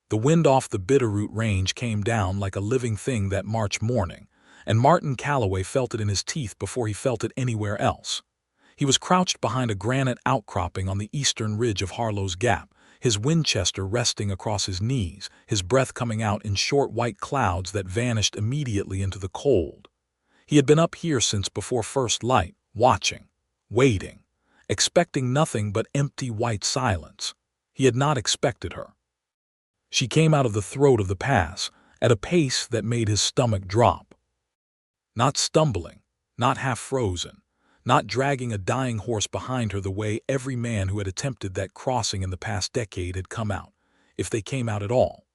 The wind off the Bitterroot Range came down like a living thing that March morning, and Martin Calloway felt it in his teeth before he felt it anywhere else. He was crouched behind a granite outcropping on the eastern ridge of Harlow's Gap, his Winchester resting across his knees, his breath coming out in short white clouds that vanished immediately into the cold. He had been up here since before first light, watching, waiting, expecting nothing but empty white silence. He had not expected her. She came out of the throat of the pass, at a pace that made his stomach drop. Not stumbling, not half-frozen, not dragging a dying horse behind her the way every man who had attempted that crossing in the past decade had come out, if they came out at all.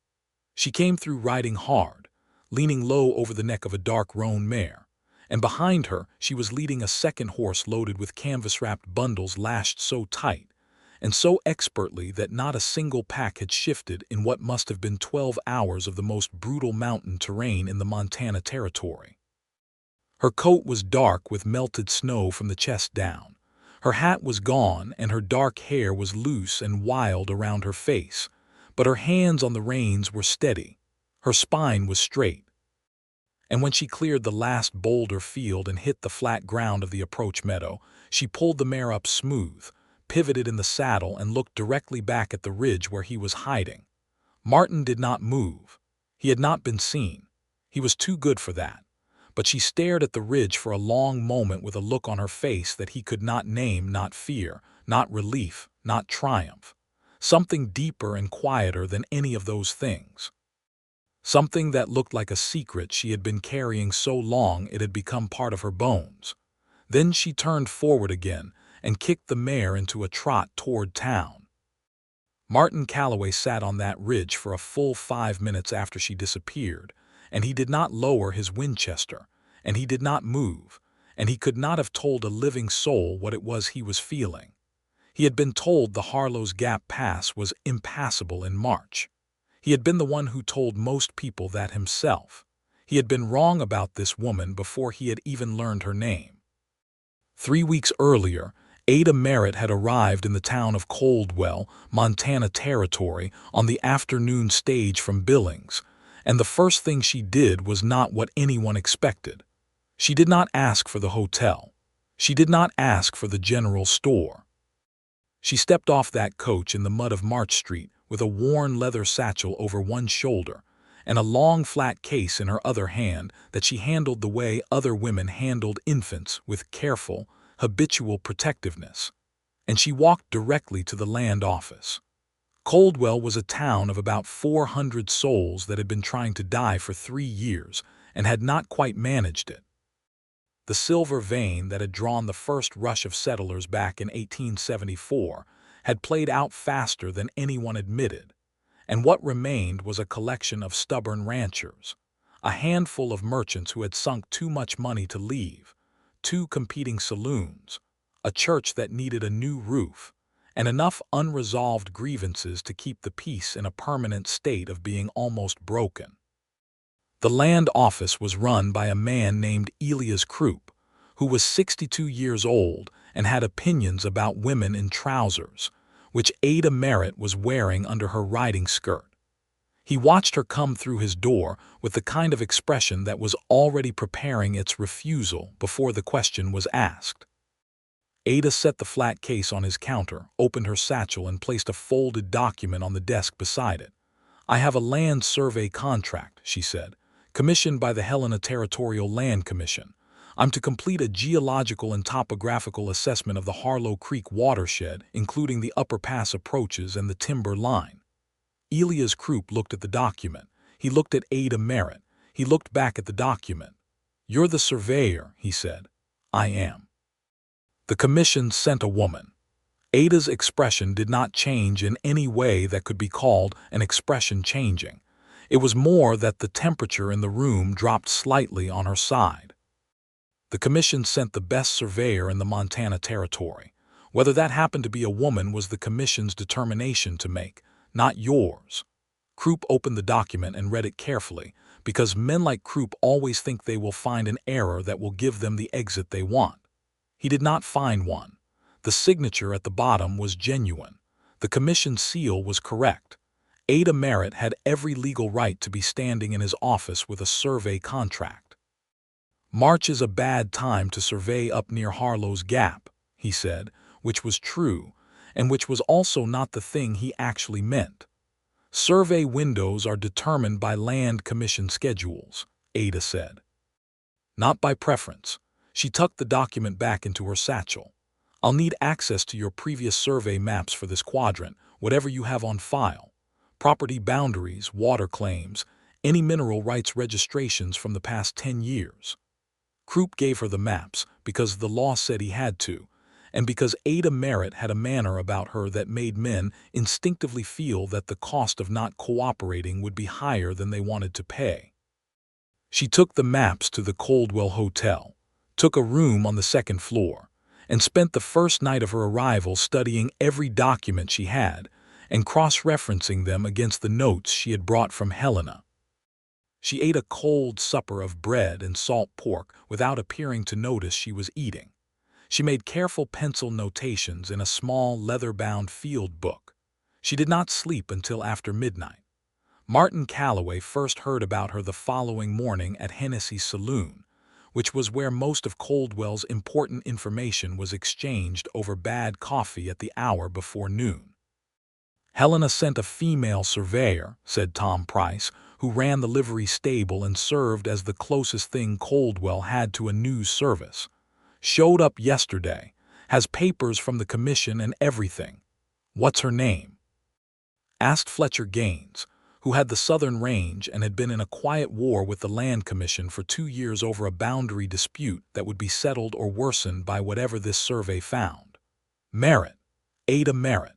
She came through riding hard, leaning low over the neck of a dark roan mare, and behind her she was leading a second horse loaded with canvas-wrapped bundles lashed so tight, and so expertly that not a single pack had shifted in what must have been 12 hours of the most brutal mountain terrain in the Montana Territory. Her coat was dark with melted snow from the chest down. Her hat was gone and her dark hair was loose and wild around her face, but her hands on the reins were steady. Her spine was straight. And when she cleared the last boulder field and hit the flat ground of the approach meadow, she pulled the mare up smooth, pivoted in the saddle and looked directly back at the ridge where he was hiding. Martin did not move. He had not been seen. He was too good for that. But she stared at the ridge for a long moment with a look on her face that he could not name, not fear, not relief, not triumph. Something deeper and quieter than any of those things. Something that looked like a secret she had been carrying so long it had become part of her bones. Then she turned forward again and kicked the mare into a trot toward town. Martin Calloway sat on that ridge for a full 5 minutes after she disappeared, and he did not lower his Winchester, and he did not move, and he could not have told a living soul what it was he was feeling. He had been told the Harlow's Gap Pass was impassable in March. He had been the one who told most people that himself. He had been wrong about this woman before he had even learned her name. 3 weeks earlier, Ada Merritt had arrived in the town of Coldwell, Montana Territory, on the afternoon stage from Billings, and the first thing she did was not what anyone expected. She did not ask for the hotel. She did not ask for the general store. She stepped off that coach in the mud of March Street with a worn leather satchel over one shoulder and a long flat case in her other hand that she handled the way other women handled infants, with careful, habitual protectiveness. And she walked directly to the land office. Coldwell was a town of about 400 souls that had been trying to die for 3 years and had not quite managed it. The silver vein that had drawn the first rush of settlers back in 1874 had played out faster than anyone admitted, and what remained was a collection of stubborn ranchers, a handful of merchants who had sunk too much money to leave, 2 competing saloons, a church that needed a new roof, and enough unresolved grievances to keep the peace in a permanent state of being almost broken. The land office was run by a man named Elias Croup, who was 62 years old and had opinions about women in trousers, which Ada Merritt was wearing under her riding skirt. He watched her come through his door with the kind of expression that was already preparing its refusal before the question was asked. Ada set the flat case on his counter, opened her satchel, and placed a folded document on the desk beside it. "I have a land survey contract," she said, "commissioned by the Helena Territorial Land Commission. I'm to complete a geological and topographical assessment of the Harlow Creek watershed, including the upper pass approaches and the timber line." Elias Croup looked at the document. He looked at Ada Merritt. He looked back at the document. "You're the surveyor," he said. "I am." The commission sent a woman. Ada's expression did not change in any way that could be called an expression changing. It was more that the temperature in the room dropped slightly on her side. The commission sent the best surveyor in the Montana Territory. Whether that happened to be a woman was the commission's determination to make, not yours. Croup opened the document and read it carefully, because men like Croup always think they will find an error that will give them the exit they want. He did not find one. The signature at the bottom was genuine. The commission's seal was correct. Ada Merritt had every legal right to be standing in his office with a survey contract. "March is a bad time to survey up near Harlow's Gap," he said, which was true, and which was also not the thing he actually meant. "Survey windows are determined by land commission schedules," Ada said. "Not by preference." She tucked the document back into her satchel. "I'll need access to your previous survey maps for this quadrant, whatever you have on file. Property boundaries, water claims, any mineral rights registrations from the past 10 years. Croup gave her the maps because the law said he had to, and because Ada Merritt had a manner about her that made men instinctively feel that the cost of not cooperating would be higher than they wanted to pay. She took the maps to the Coldwell Hotel, took a room on the second floor, and spent the first night of her arrival studying every document she had and cross-referencing them against the notes she had brought from Helena. She ate a cold supper of bread and salt pork without appearing to notice she was eating. She made careful pencil notations in a small leather-bound field book. She did not sleep until after midnight. Martin Calloway first heard about her the following morning at Hennessy's saloon, which was where most of Coldwell's important information was exchanged over bad coffee at the hour before noon. "Helena sent a female surveyor," said Tom Price, who ran the livery stable and served as the closest thing Coldwell had to a news service. "Showed up yesterday, has papers from the commission and everything." "What's her name?" asked Fletcher Gaines, who had the Southern Range and had been in a quiet war with the Land Commission for 2 years over a boundary dispute that would be settled or worsened by whatever this survey found. "Merritt. Ada Merritt."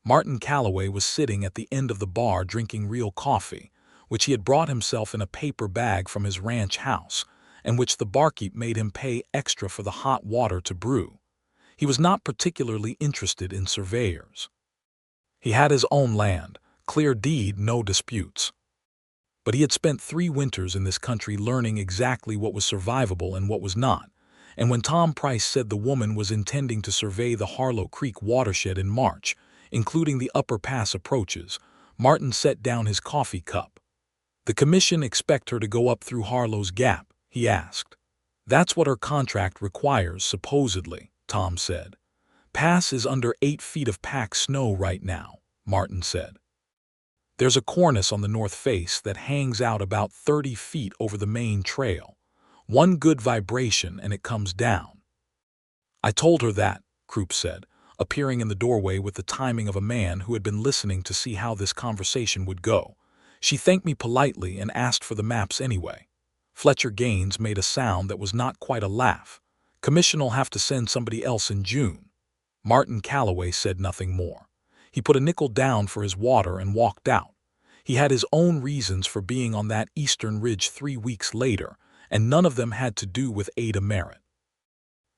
Martin Calloway was sitting at the end of the bar drinking real coffee, which he had brought himself in a paper bag from his ranch house, and which the barkeep made him pay extra for the hot water to brew. He was not particularly interested in surveyors. He had his own land, clear deed, no disputes. But he had spent 3 winters in this country learning exactly what was survivable and what was not, and when Tom Price said the woman was intending to survey the Harlow Creek watershed in March, including the upper pass approaches, Martin set down his coffee cup. "The commission expect her to go up through Harlow's Gap?" he asked. "That's what her contract requires, supposedly," Tom said. "Pass is under 8 feet of packed snow right now," Martin said. "There's a cornice on the north face that hangs out about 30 feet over the main trail. One good vibration and it comes down." "I told her that," Croup said, appearing in the doorway with the timing of a man who had been listening to see how this conversation would go. "She thanked me politely and asked for the maps anyway." Fletcher Gaines made a sound that was not quite a laugh. "Commission'll have to send somebody else in June." Martin Calloway said nothing more. He put a nickel down for his water and walked out. He had his own reasons for being on that eastern ridge 3 weeks later, and none of them had to do with Ada Merritt.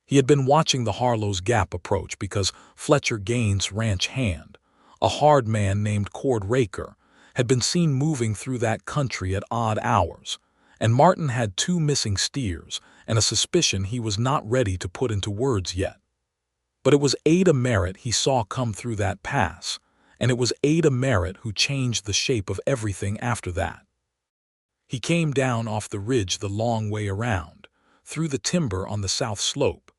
He had been watching the Harlow's Gap approach because Fletcher Gaines' ranch hand, a hard man named Cord Raker, had been seen moving through that country at odd hours, and Martin had 2 missing steers and a suspicion he was not ready to put into words yet. But it was Ada Merritt he saw come through that pass, and it was Ada Merritt who changed the shape of everything after that. He came down off the ridge the long way around, through the timber on the south slope,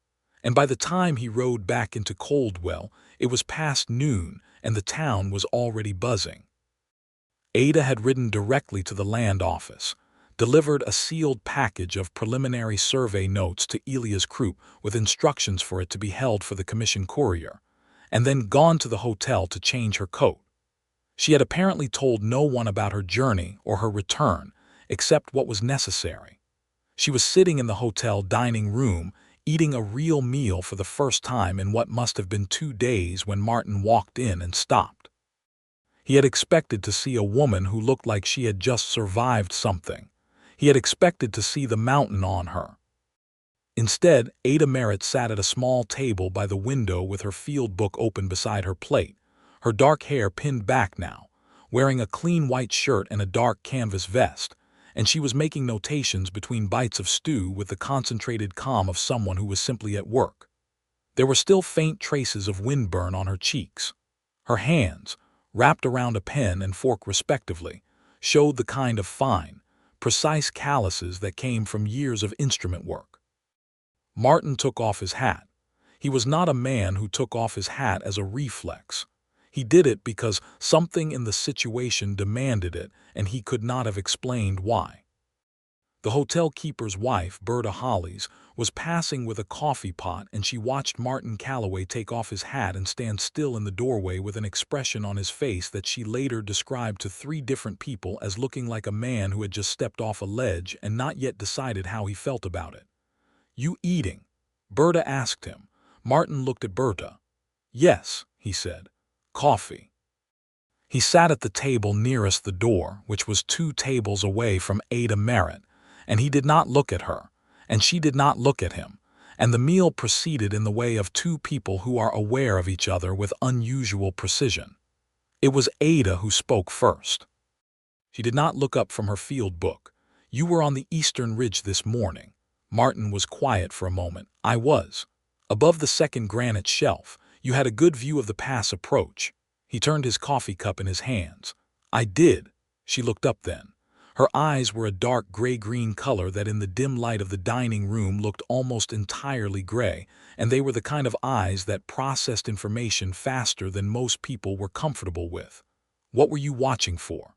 and by the time he rode back into Coldwell, it was past noon and the town was already buzzing. Ada had ridden directly to the land office, delivered a sealed package of preliminary survey notes to Elias Croup with instructions for it to be held for the commission courier, and then gone to the hotel to change her coat. She had apparently told no one about her journey or her return, except what was necessary. She was sitting in the hotel dining room, eating a real meal for the first time in what must have been 2 days when Martin walked in and stopped. He had expected to see a woman who looked like she had just survived something. He had expected to see the mountain on her. Instead, Ada Merritt sat at a small table by the window with her field book open beside her plate, her dark hair pinned back now, wearing a clean white shirt and a dark canvas vest, and she was making notations between bites of stew with the concentrated calm of someone who was simply at work. There were still faint traces of windburn on her cheeks. Her hands, wrapped around a pen and fork respectively, showed the kind of fine, precise calluses that came from years of instrument work. Martin took off his hat. He was not a man who took off his hat as a reflex. He did it because something in the situation demanded it, and he could not have explained why. The hotel keeper's wife, Berta Hollies, was passing with a coffee pot, and she watched Martin Calloway take off his hat and stand still in the doorway with an expression on his face that she later described to 3 different people as looking like a man who had just stepped off a ledge and not yet decided how he felt about it. "You eating?" Berta asked him. Martin looked at Berta. "Yes," he said. "Coffee." He sat at the table nearest the door, which was 2 tables away from Ada Merritt, and he did not look at her, and she did not look at him, and the meal proceeded in the way of 2 people who are aware of each other with unusual precision. It was Ada who spoke first. She did not look up from her field book. "You were on the eastern ridge this morning." Martin was quiet for a moment. "I was. Above the second granite shelf. You had a good view of the pass approach." He turned his coffee cup in his hands. "I did." She looked up then. Her eyes were a dark gray-green color that in the dim light of the dining room looked almost entirely gray, and they were the kind of eyes that processed information faster than most people were comfortable with. "What were you watching for?"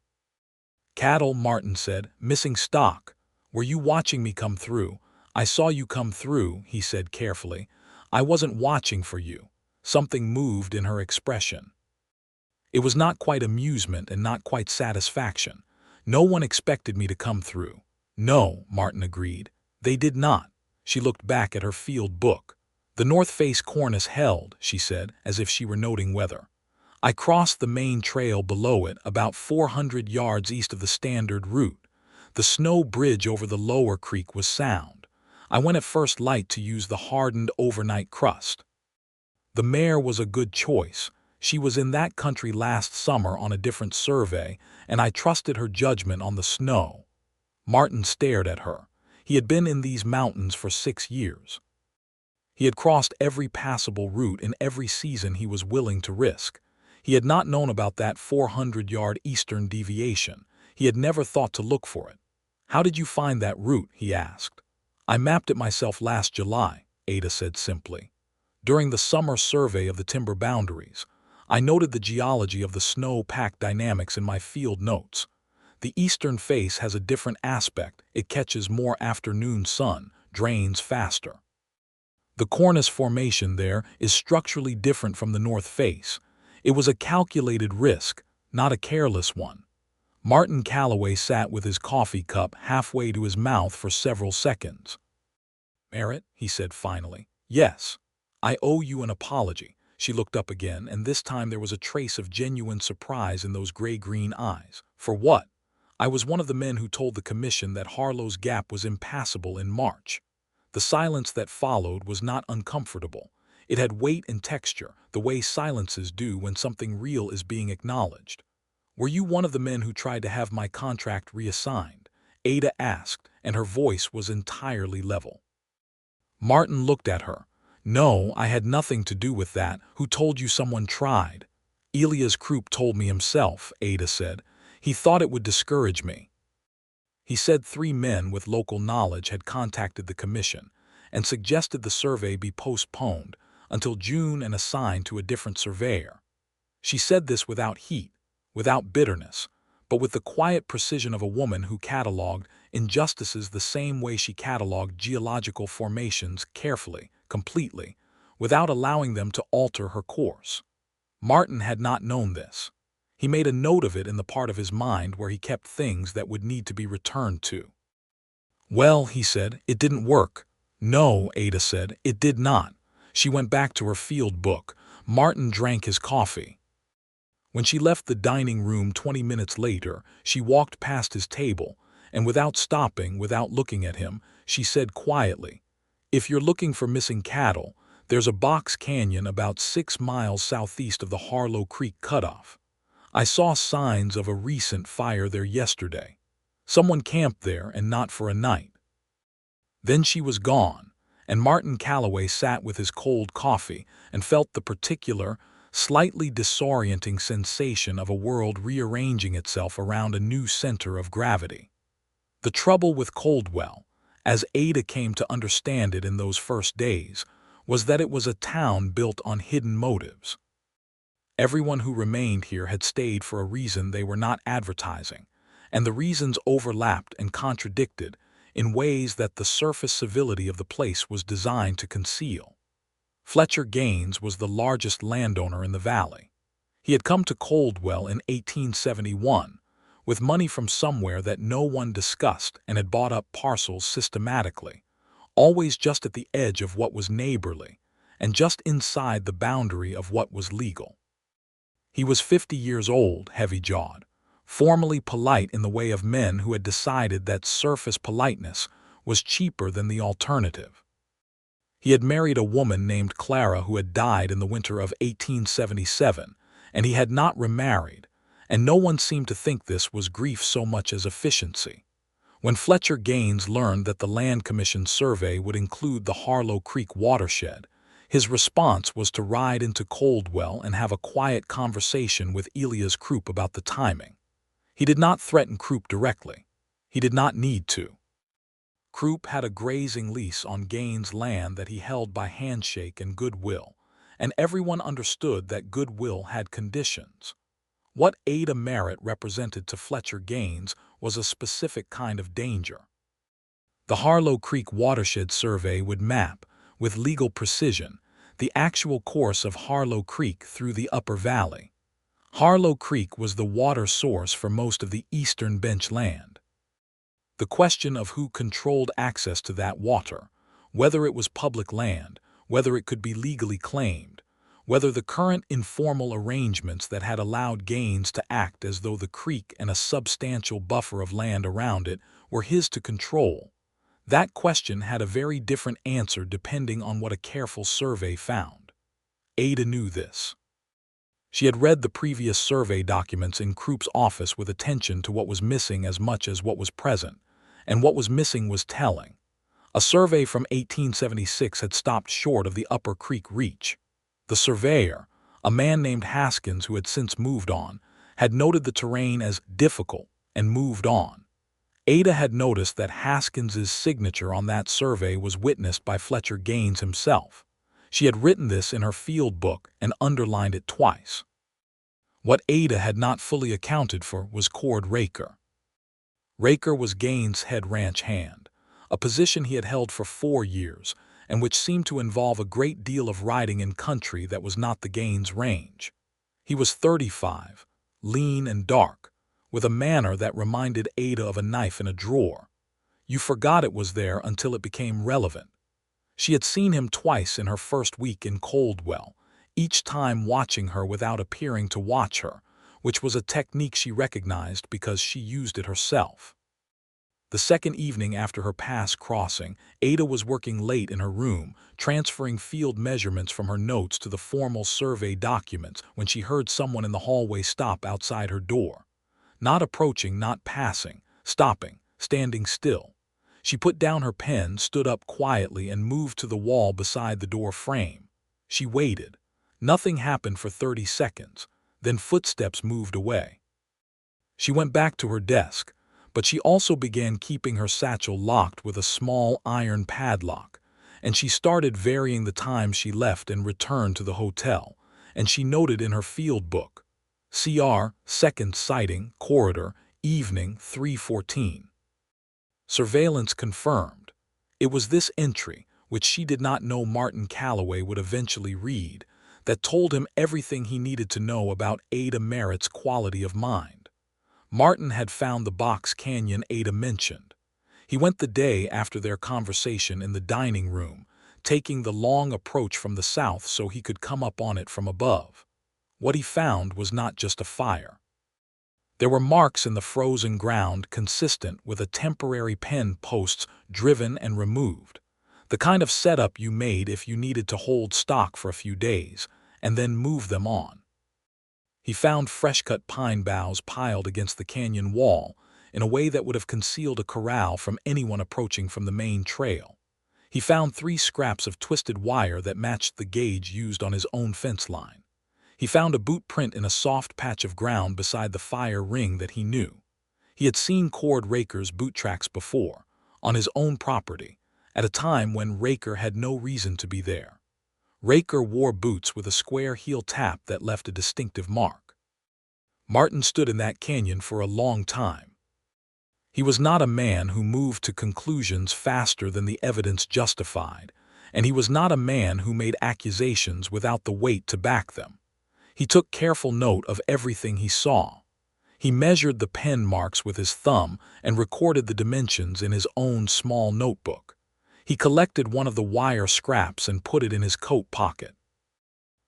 "Cattle," Martin said. "Missing stock." "Were you watching me come through?" "I saw you come through," he said carefully. "I wasn't watching for you." Something moved in her expression. It was not quite amusement and not quite satisfaction. "No one expected me to come through." "No," Martin agreed. "They did not." She looked back at her field book. "The north face cornice held," she said, as if she were noting weather. "I crossed the main trail below it, about 400 yards east of the standard route. The snow bridge over the lower creek was sound. I went at first light to use the hardened overnight crust. The mare was a good choice. She was in that country last summer on a different survey, and I trusted her judgment on the snow." Martin stared at her. He had been in these mountains for 6 years. He had crossed every passable route in every season he was willing to risk. He had not known about that 400-yard eastern deviation. He had never thought to look for it. "How did you find that route?" he asked. "I mapped it myself last July," Ada said simply. "During the summer survey of the timber boundaries. I noted the geology of the snow-pack dynamics in my field notes. The eastern face has a different aspect. It catches more afternoon sun, drains faster. The cornice formation there is structurally different from the north face. It was a calculated risk, not a careless one." Martin Calloway sat with his coffee cup halfway to his mouth for several seconds. "Merritt," he said finally. "Yes. I owe you an apology." She looked up again, and this time there was a trace of genuine surprise in those gray-green eyes. "For what?" "I was one of the men who told the commission that Harlow's Gap was impassable in March." The silence that followed was not uncomfortable. It had weight and texture, the way silences do when something real is being acknowledged. "Were you one of the men who tried to have my contract reassigned?" Ada asked, and her voice was entirely level. Martin looked at her. "No, I had nothing to do with that." "Who told you someone tried?" "Elias Krupp told me himself," Ada said. "He thought it would discourage me. He said 3 men with local knowledge had contacted the commission and suggested the survey be postponed until June and assigned to a different surveyor." She said this without heat, without bitterness, but with the quiet precision of a woman who catalogued injustices the same way she catalogued geological formations carefully, completely, without allowing them to alter her course. Martin had not known this. He made a note of it in the part of his mind where he kept things that would need to be returned to. "Well," he said, "it didn't work." "No," Ada said, "it did not." She went back to her field book. Martin drank his coffee. When she left the dining room 20 minutes later, she walked past his table, and without stopping, without looking at him, she said quietly, "If you're looking for missing cattle, there's a box canyon about 6 miles southeast of the Harlow Creek cutoff. I saw signs of a recent fire there yesterday. Someone camped there and not for a night." Then she was gone, and Martin Calloway sat with his cold coffee and felt the particular, slightly disorienting sensation of a world rearranging itself around a new center of gravity. The trouble with Coldwell, as Ada came to understand it in those first days, was that it was a town built on hidden motives. Everyone who remained here had stayed for a reason they were not advertising, and the reasons overlapped and contradicted in ways that the surface civility of the place was designed to conceal. Fletcher Gaines was the largest landowner in the valley. He had come to Coldwell in 1871 with money from somewhere that no one discussed and had bought up parcels systematically, always just at the edge of what was neighborly and just inside the boundary of what was legal. He was 50 years old, heavy-jawed, formally polite in the way of men who had decided that surface politeness was cheaper than the alternative. He had married a woman named Clara who had died in the winter of 1877, and he had not remarried, and no one seemed to think this was grief so much as efficiency. When Fletcher Gaines learned that the Land Commission survey would include the Harlow Creek watershed, his response was to ride into Coldwell and have a quiet conversation with Elias Croup about the timing. He did not threaten Croup directly. He did not need to. Croup had a grazing lease on Gaines' land that he held by handshake and goodwill, and everyone understood that goodwill had conditions. What Ada Merritt represented to Fletcher Gaines was a specific kind of danger. The Harlow Creek watershed survey would map, with legal precision, the actual course of Harlow Creek through the upper valley. Harlow Creek was the water source for most of the eastern bench land. The question of who controlled access to that water, whether it was public land, whether it could be legally claimed, whether the current informal arrangements that had allowed Gaines to act as though the creek and a substantial buffer of land around it were his to control, that question had a very different answer depending on what a careful survey found. Ada knew this. She had read the previous survey documents in Croup's office with attention to what was missing as much as what was present, and what was missing was telling. A survey from 1876 had stopped short of the Upper Creek reach. The surveyor, a man named Haskins who had since moved on, had noted the terrain as difficult and moved on. Ada had noticed that Haskins's signature on that survey was witnessed by Fletcher Gaines himself. She had written this in her field book and underlined it twice. What Ada had not fully accounted for was Cord Raker. Raker was Gaines' head ranch hand, a position he had held for 4 years, and which seemed to involve a great deal of riding in country that was not the Gaines range. He was 35, lean and dark, with a manner that reminded Ada of a knife in a drawer. You forgot it was there until it became relevant. She had seen him twice in her first week in Coldwell, each time watching her without appearing to watch her, which was a technique she recognized because she used it herself. The second evening after her pass crossing, Ada was working late in her room, transferring field measurements from her notes to the formal survey documents when she heard someone in the hallway stop outside her door. Not approaching, not passing, stopping, standing still. She put down her pen, stood up quietly, and moved to the wall beside the door frame. She waited. Nothing happened for 30 seconds. Then footsteps moved away. She went back to her desk, but she also began keeping her satchel locked with a small iron padlock, and she started varying the times she left and returned to the hotel, and she noted in her field book, CR, second sighting, corridor, evening 3:14. Surveillance confirmed. It was this entry, which she did not know Martin Calloway would eventually read, that told him everything he needed to know about Ada Merritt's quality of mind. Martin had found the box canyon Ada mentioned. He went the day after their conversation in the dining room, taking the long approach from the south so he could come up on it from above. What he found was not just a fire. There were marks in the frozen ground consistent with a temporary pen posts driven and removed, the kind of setup you made if you needed to hold stock for a few days and then move them on. He found fresh-cut pine boughs piled against the canyon wall in a way that would have concealed a corral from anyone approaching from the main trail. He found 3 scraps of twisted wire that matched the gauge used on his own fence line. He found a boot print in a soft patch of ground beside the fire ring that he knew. He had seen Cord Raker's boot tracks before, on his own property, at a time when Raker had no reason to be there. Raker wore boots with a square heel tap that left a distinctive mark. Martin stood in that canyon for a long time. He was not a man who moved to conclusions faster than the evidence justified, and he was not a man who made accusations without the weight to back them. He took careful note of everything he saw. He measured the pen marks with his thumb and recorded the dimensions in his own small notebook. He collected one of the wire scraps and put it in his coat pocket.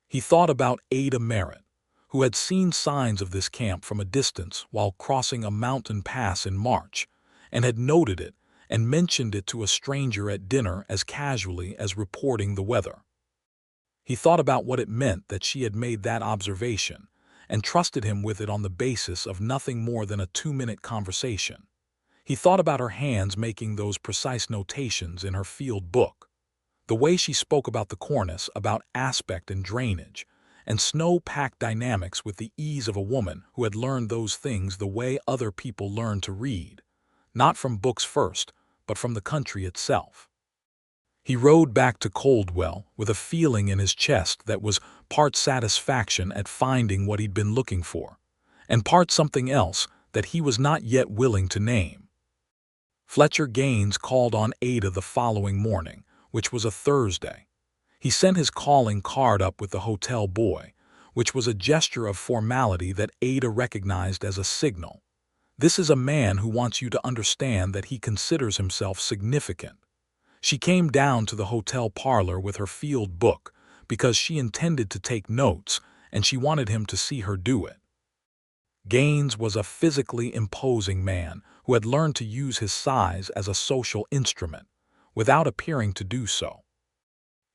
He thought about Ada Merritt, who had seen signs of this camp from a distance while crossing a mountain pass in March, and had noted it and mentioned it to a stranger at dinner as casually as reporting the weather. He thought about what it meant that she had made that observation, and trusted him with it on the basis of nothing more than a 2-minute conversation. He thought about her hands making those precise notations in her field book, the way she spoke about the cornice, about aspect and drainage, and snow-pack dynamics with the ease of a woman who had learned those things the way other people learn to read, not from books first, but from the country itself. He rode back to Coldwell with a feeling in his chest that was part satisfaction at finding what he'd been looking for, and part something else that he was not yet willing to name. Fletcher Gaines called on Ada the following morning, which was a Thursday. He sent his calling card up with the hotel boy, which was a gesture of formality that Ada recognized as a signal. This is a man who wants you to understand that he considers himself significant. She came down to the hotel parlor with her field book because she intended to take notes and she wanted him to see her do it. Gaines was a physically imposing man who had learned to use his size as a social instrument, without appearing to do so.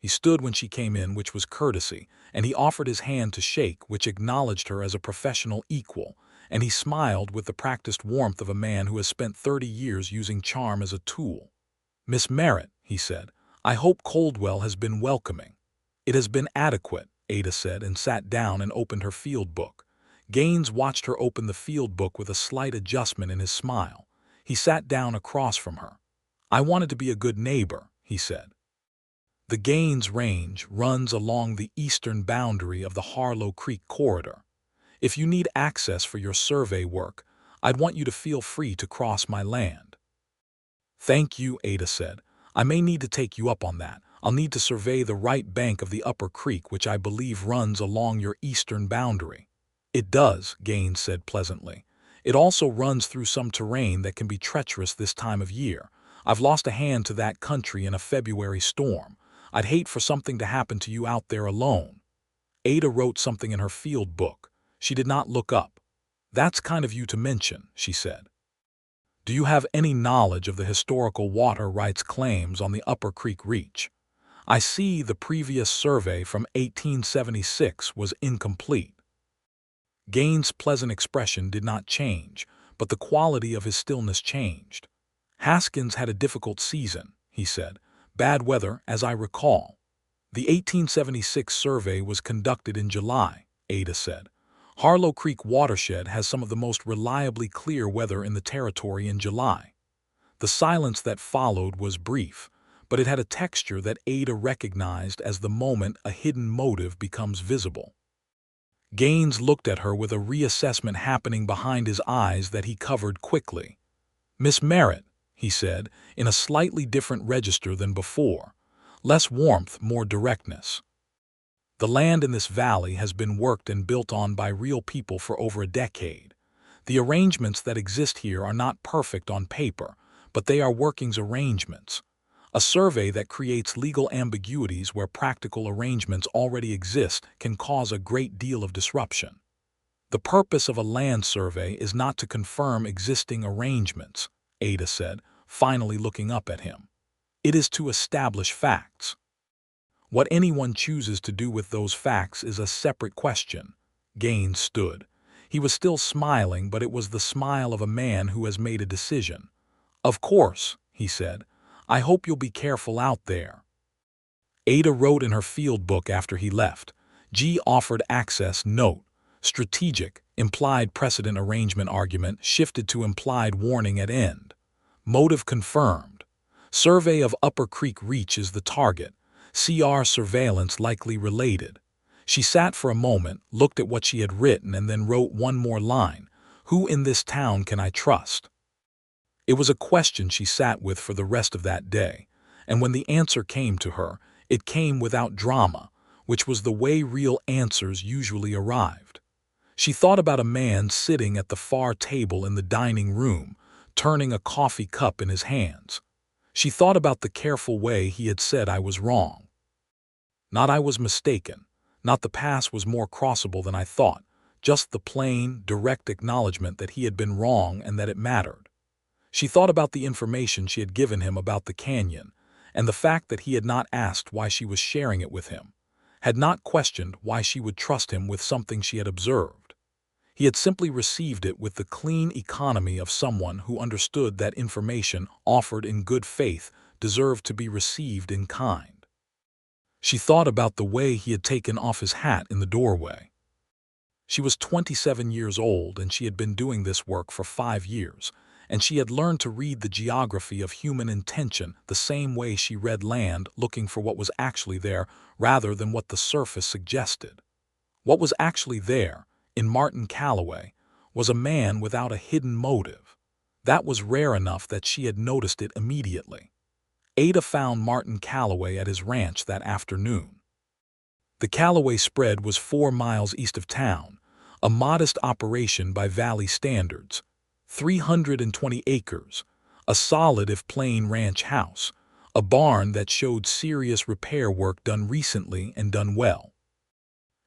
He stood when she came in, which was courtesy, and he offered his hand to shake, which acknowledged her as a professional equal, and he smiled with the practiced warmth of a man who has spent 30 years using charm as a tool. "Miss Merritt," he said, "I hope Coldwell has been welcoming." "It has been adequate," Ada said, and sat down and opened her field book. Gaines watched her open the field book with a slight adjustment in his smile. He sat down across from her. "I wanted to be a good neighbor," he said. The Gaines Range runs along the eastern boundary of the Harlow Creek corridor. If you need access for your survey work, I'd want you to feel free to cross my land. "Thank you," Ada said. "I may need to take you up on that. I'll need to survey the right bank of the upper creek, which I believe runs along your eastern boundary." "It does," Gaines said pleasantly. "It also runs through some terrain that can be treacherous this time of year. I've lost a hand to that country in a February storm. I'd hate for something to happen to you out there alone." Ada wrote something in her field book. She did not look up. "That's kind of you to mention," she said. "Do you have any knowledge of the historical water rights claims on the Upper Creek Reach? I see the previous survey from 1876 was incomplete." Gaines' pleasant expression did not change, but the quality of his stillness changed. "Haskins had a difficult season," he said. "Bad weather, as I recall." "The 1876 survey was conducted in July," Ada said. "Harlow Creek watershed has some of the most reliably clear weather in the territory in July." The silence that followed was brief, but it had a texture that Ada recognized as the moment a hidden motive becomes visible. Gaines looked at her with a reassessment happening behind his eyes that he covered quickly. "Miss Merritt," he said, in a slightly different register than before, less warmth, more directness. "The land in this valley has been worked and built on by real people for over a decade. The arrangements that exist here are not perfect on paper, but they are workings arrangements. A survey that creates legal ambiguities where practical arrangements already exist can cause a great deal of disruption. The purpose of a land survey is not to confirm existing arrangements," Ada said, finally looking up at him. "It is to establish facts. What anyone chooses to do with those facts is a separate question." Gaines stood. He was still smiling, but it was the smile of a man who has made a decision. "Of course," he said. "I hope you'll be careful out there." Ada wrote in her field book after he left, G offered access note. Strategic, implied precedent arrangement argument shifted to implied warning at end. Motive confirmed. Survey of Upper Creek Reach is the target. CR surveillance likely related. She sat for a moment, looked at what she had written, and then wrote one more line. Who in this town can I trust? It was a question she sat with for the rest of that day, and when the answer came to her, it came without drama, which was the way real answers usually arrived. She thought about a man sitting at the far table in the dining room, turning a coffee cup in his hands. She thought about the careful way he had said I was wrong. Not I was mistaken, not the past was more crossable than I thought, just the plain, direct acknowledgement that he had been wrong and that it mattered. She thought about the information she had given him about the canyon, and the fact that he had not asked why she was sharing it with him, had not questioned why she would trust him with something she had observed. He had simply received it with the clean economy of someone who understood that information offered in good faith deserved to be received in kind. She thought about the way he had taken off his hat in the doorway. She was 27 years old and she had been doing this work for 5 years, and she had learned to read the geography of human intention the same way she read land, looking for what was actually there rather than what the surface suggested. What was actually there, in Martin Calloway, was a man without a hidden motive. That was rare enough that she had noticed it immediately. Ada found Martin Calloway at his ranch that afternoon. The Calloway spread was 4 miles east of town, a modest operation by valley standards. 320 acres, a solid if plain ranch house, a barn that showed serious repair work done recently and done well.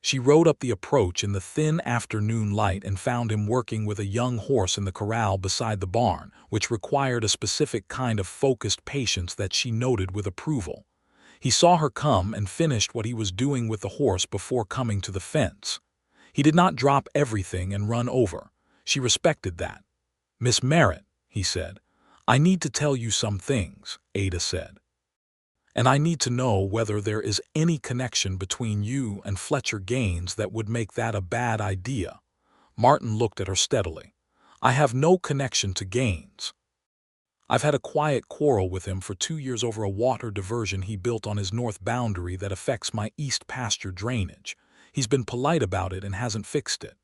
She rode up the approach in the thin afternoon light and found him working with a young horse in the corral beside the barn, which required a specific kind of focused patience that she noted with approval. He saw her come and finished what he was doing with the horse before coming to the fence. He did not drop everything and run over. She respected that. "Miss Merritt," he said, "I need to tell you some things," Ada said. "And I need to know whether there is any connection between you and Fletcher Gaines that would make that a bad idea." Martin looked at her steadily. "I have no connection to Gaines. I've had a quiet quarrel with him for 2 years over a water diversion he built on his north boundary that affects my east pasture drainage. He's been polite about it and hasn't fixed it.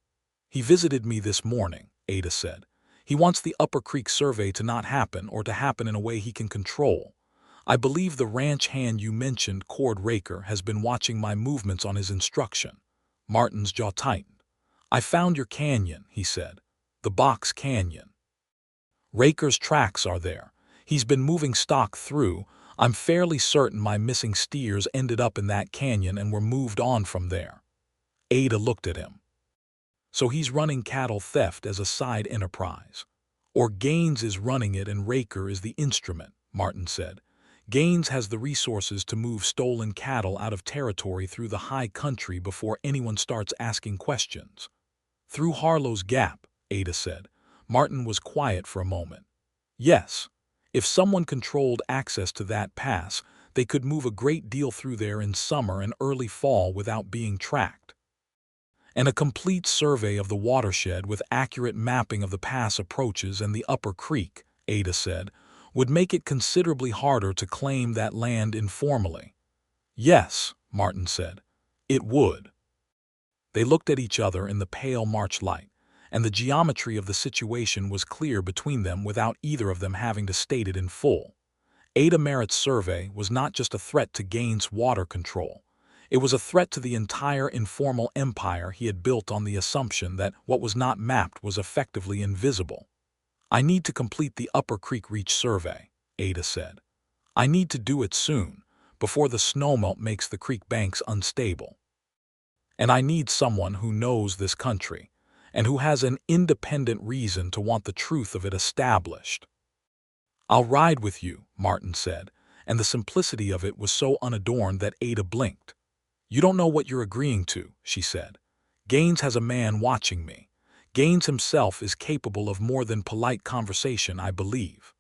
He visited me this morning," Ada said. "He wants the Upper Creek survey to not happen or to happen in a way he can control. I believe the ranch hand you mentioned, Cord Raker, has been watching my movements on his instruction." Martin's jaw tightened. "I found your canyon," he said. "The Box Canyon. Raker's tracks are there. He's been moving stock through. I'm fairly certain my missing steers ended up in that canyon and were moved on from there." Ada looked at him. "So he's running cattle theft as a side enterprise. Or Gaines is running it and Raker is the instrument," Martin said. "Gaines has the resources to move stolen cattle out of territory through the high country before anyone starts asking questions." "Through Harlow's Gap," Ada said. Martin was quiet for a moment. "Yes, if someone controlled access to that pass, they could move a great deal through there in summer and early fall without being tracked. And a complete survey of the watershed with accurate mapping of the pass approaches and the Upper Creek," Ada said, "would make it considerably harder to claim that land informally." "Yes," Martin said, "it would." They looked at each other in the pale March light, and the geometry of the situation was clear between them without either of them having to state it in full. Ada Merritt's survey was not just a threat to Gaines' water control. It was a threat to the entire informal empire he had built on the assumption that what was not mapped was effectively invisible. "I need to complete the Upper Creek Reach survey," Ada said. "I need to do it soon, before the snowmelt makes the creek banks unstable. And I need someone who knows this country, and who has an independent reason to want the truth of it established." "I'll ride with you," Martin said, and the simplicity of it was so unadorned that Ada blinked. "You don't know what you're agreeing to," she said. "Gaines has a man watching me. Gaines himself is capable of more than polite conversation, I believe."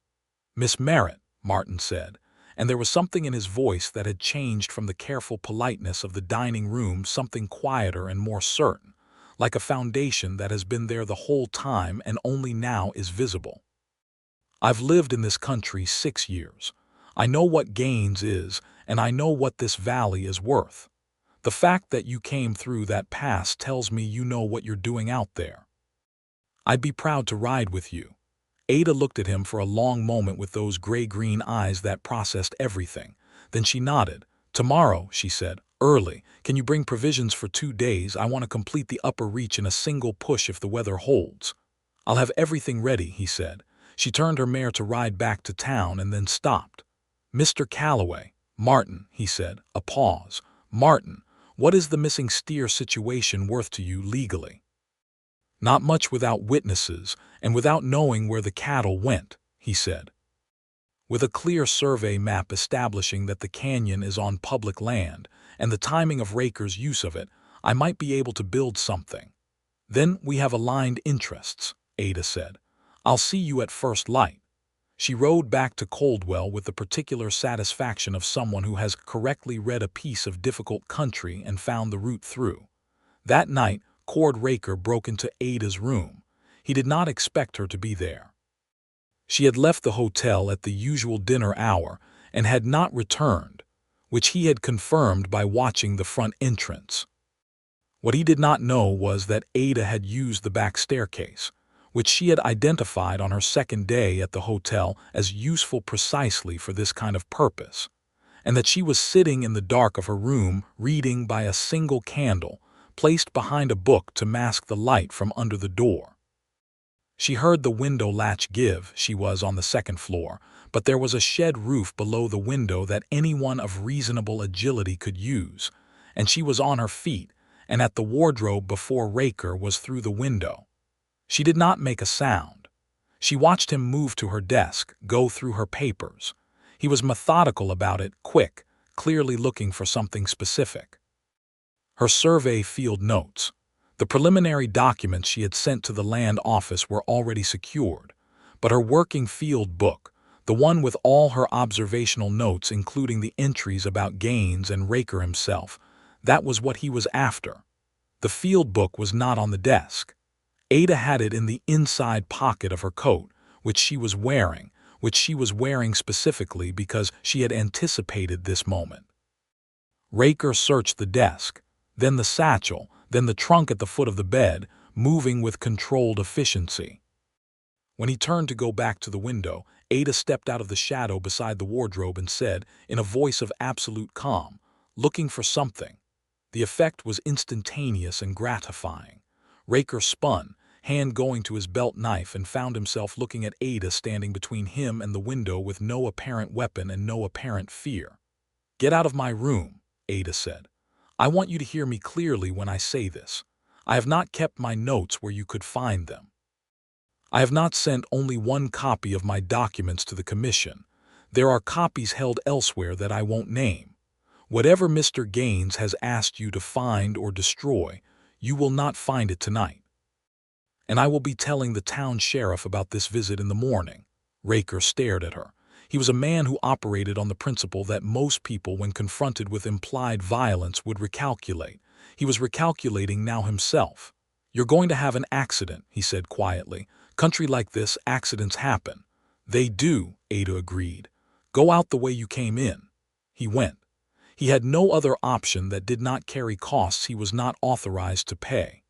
"Miss Merritt," Martin said, and there was something in his voice that had changed from the careful politeness of the dining room, something quieter and more certain, like a foundation that has been there the whole time and only now is visible. I've lived in this country 6 years. I know what Gaines is, and I know what this valley is worth. The fact that you came through that pass tells me you know what you're doing out there. I'd be proud to ride with you. Ada looked at him for a long moment with those gray-green eyes that processed everything. Then she nodded. "Tomorrow," she said, "early. Can you bring provisions for 2 days? I want to complete the upper reach in a single push if the weather holds." "I'll have everything ready," he said. She turned her mare to ride back to town and then stopped. "Mr. Calloway." "Martin," he said. A pause. "Martin, what is the missing steer situation worth to you legally?" "Not much without witnesses and without knowing where the cattle went," he said. "With a clear survey map establishing that the canyon is on public land and the timing of Raker's use of it, I might be able to build something." "Then we have aligned interests," Ada said. "I'll see you at first light." She rode back to Coldwell with the particular satisfaction of someone who has correctly read a piece of difficult country and found the route through. That night, Cord Raker broke into Ada's room. He did not expect her to be there. She had left the hotel at the usual dinner hour and had not returned, which he had confirmed by watching the front entrance. What he did not know was that Ada had used the back staircase, which she had identified on her second day at the hotel as useful precisely for this kind of purpose, and that she was sitting in the dark of her room reading by a single candle placed behind a book to mask the light from under the door. She heard the window latch give. She was on the second floor, but there was a shed roof below the window that anyone of reasonable agility could use, and she was on her feet and at the wardrobe before Raker was through the window. She did not make a sound. She watched him move to her desk, go through her papers. He was methodical about it, quick, clearly looking for something specific. Her survey field notes. The preliminary documents she had sent to the land office were already secured, but her working field book, the one with all her observational notes including the entries about Gaines and Raker himself, that was what he was after. The field book was not on the desk. Ada had it in the inside pocket of her coat, which she was wearing specifically because she had anticipated this moment. Raker searched the desk, then the satchel, then the trunk at the foot of the bed, moving with controlled efficiency. When he turned to go back to the window, Ada stepped out of the shadow beside the wardrobe and said, in a voice of absolute calm, "Looking for something." The effect was instantaneous and gratifying. Raker spun, hand going to his belt knife, and found himself looking at Ada standing between him and the window with no apparent weapon and no apparent fear. "Get out of my room," Ada said. "I want you to hear me clearly when I say this. I have not kept my notes where you could find them. I have not sent only one copy of my documents to the commission. There are copies held elsewhere that I won't name. Whatever Mr. Gaines has asked you to find or destroy, you will not find it tonight. And I will be telling the town sheriff about this visit in the morning." Raker stared at her. He was a man who operated on the principle that most people, when confronted with implied violence, would recalculate. He was recalculating now himself. "You're going to have an accident," he said quietly. "Country like this, accidents happen." "They do," Ada agreed. "Go out the way you came in." He went. He had no other option that did not carry costs he was not authorized to pay.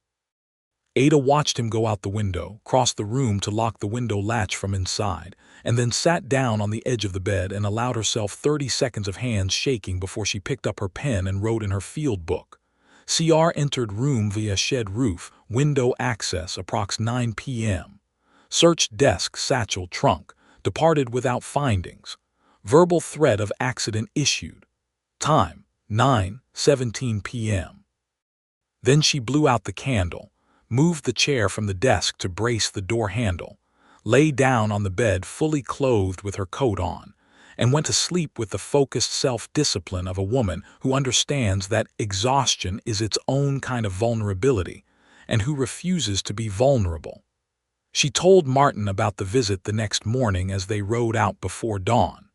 Ada watched him go out the window, cross the room to lock the window latch from inside, and then sat down on the edge of the bed and allowed herself 30 seconds of hands shaking before she picked up her pen and wrote in her field book. CR entered room via shed roof, window access, approx 9 p.m. Searched desk, satchel, trunk, departed without findings. Verbal threat of accident issued. Time, 9:17 p.m. Then she blew out the candle, moved the chair from the desk to brace the door handle, lay down on the bed fully clothed with her coat on, and went to sleep with the focused self-discipline of a woman who understands that exhaustion is its own kind of vulnerability and who refuses to be vulnerable. She told Martin about the visit the next morning as they rode out before dawn.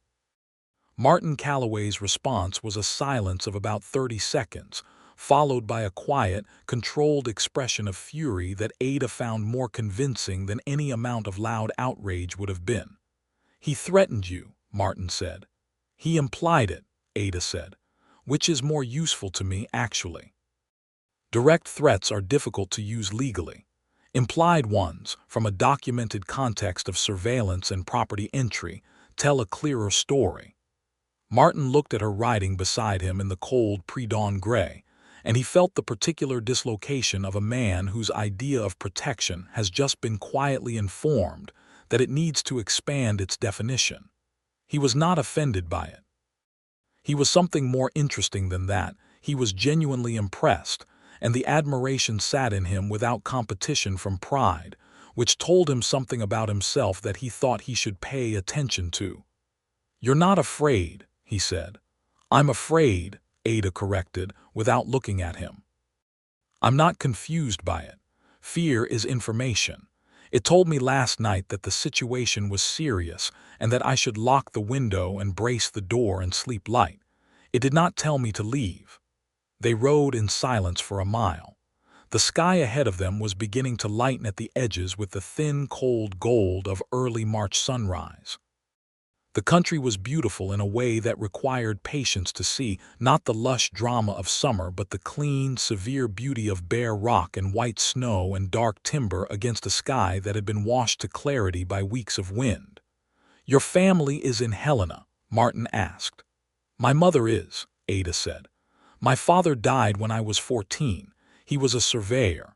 Martin Calloway's response was a silence of about 30 seconds, followed by a quiet, controlled expression of fury that Ada found more convincing than any amount of loud outrage would have been. "He threatened you," Martin said. "He implied it," Ada said. "Which is more useful to me, actually. Direct threats are difficult to use legally. Implied ones, from a documented context of surveillance and property entry, tell a clearer story." Martin looked at her writing beside him in the cold pre-dawn gray, and he felt the particular dislocation of a man whose idea of protection has just been quietly informed that it needs to expand its definition. He was not offended by it. He was something more interesting than that. He was genuinely impressed, and the admiration sat in him without competition from pride, which told him something about himself that he thought he should pay attention to. "You're not afraid," he said. "I'm afraid," Ada corrected, without looking at him. "I'm not confused by it. Fear is information. It told me last night that the situation was serious and that I should lock the window and brace the door and sleep light. It did not tell me to leave." They rode in silence for a mile. The sky ahead of them was beginning to lighten at the edges with the thin, cold gold of early March sunrise. The country was beautiful in a way that required patience to see, not the lush drama of summer but the clean, severe beauty of bare rock and white snow and dark timber against a sky that had been washed to clarity by weeks of wind. "Your family is in Helena?" Martin asked. "My mother is," Ada said. "My father died when I was 14. He was a surveyor.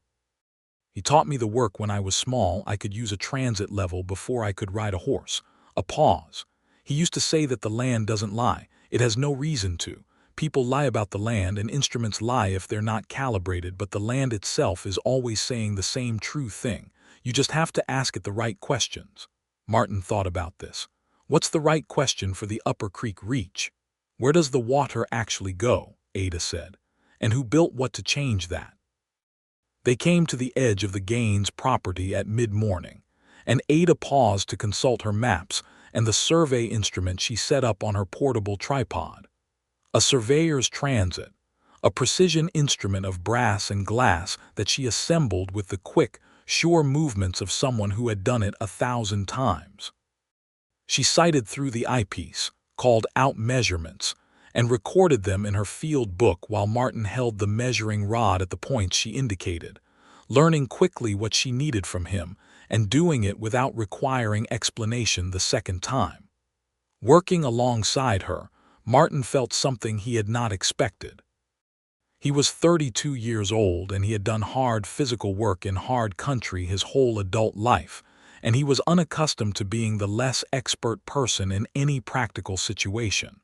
He taught me the work when I was small. I could use a transit level before I could ride a horse." A pause. "He used to say that the land doesn't lie. It has no reason to. People lie about the land and instruments lie if they're not calibrated, but the land itself is always saying the same true thing. You just have to ask it the right questions." Martin thought about this. "What's the right question for the Upper Creek Reach? Where does the water actually go?" Ada said. "And who built what to change that?" They came to the edge of the Gaines property at mid-morning, and Ada paused to consult her maps and the survey instrument she set up on her portable tripod. A surveyor's transit, a precision instrument of brass and glass that she assembled with the quick, sure movements of someone who had done it 1,000 times. She sighted through the eyepiece, called out measurements, and recorded them in her field book while Martin held the measuring rod at the points she indicated, learning quickly what she needed from him and doing it without requiring explanation the second time. Working alongside her, Martin felt something he had not expected. He was 32 years old and he had done hard physical work in hard country his whole adult life, and he was unaccustomed to being the less expert person in any practical situation.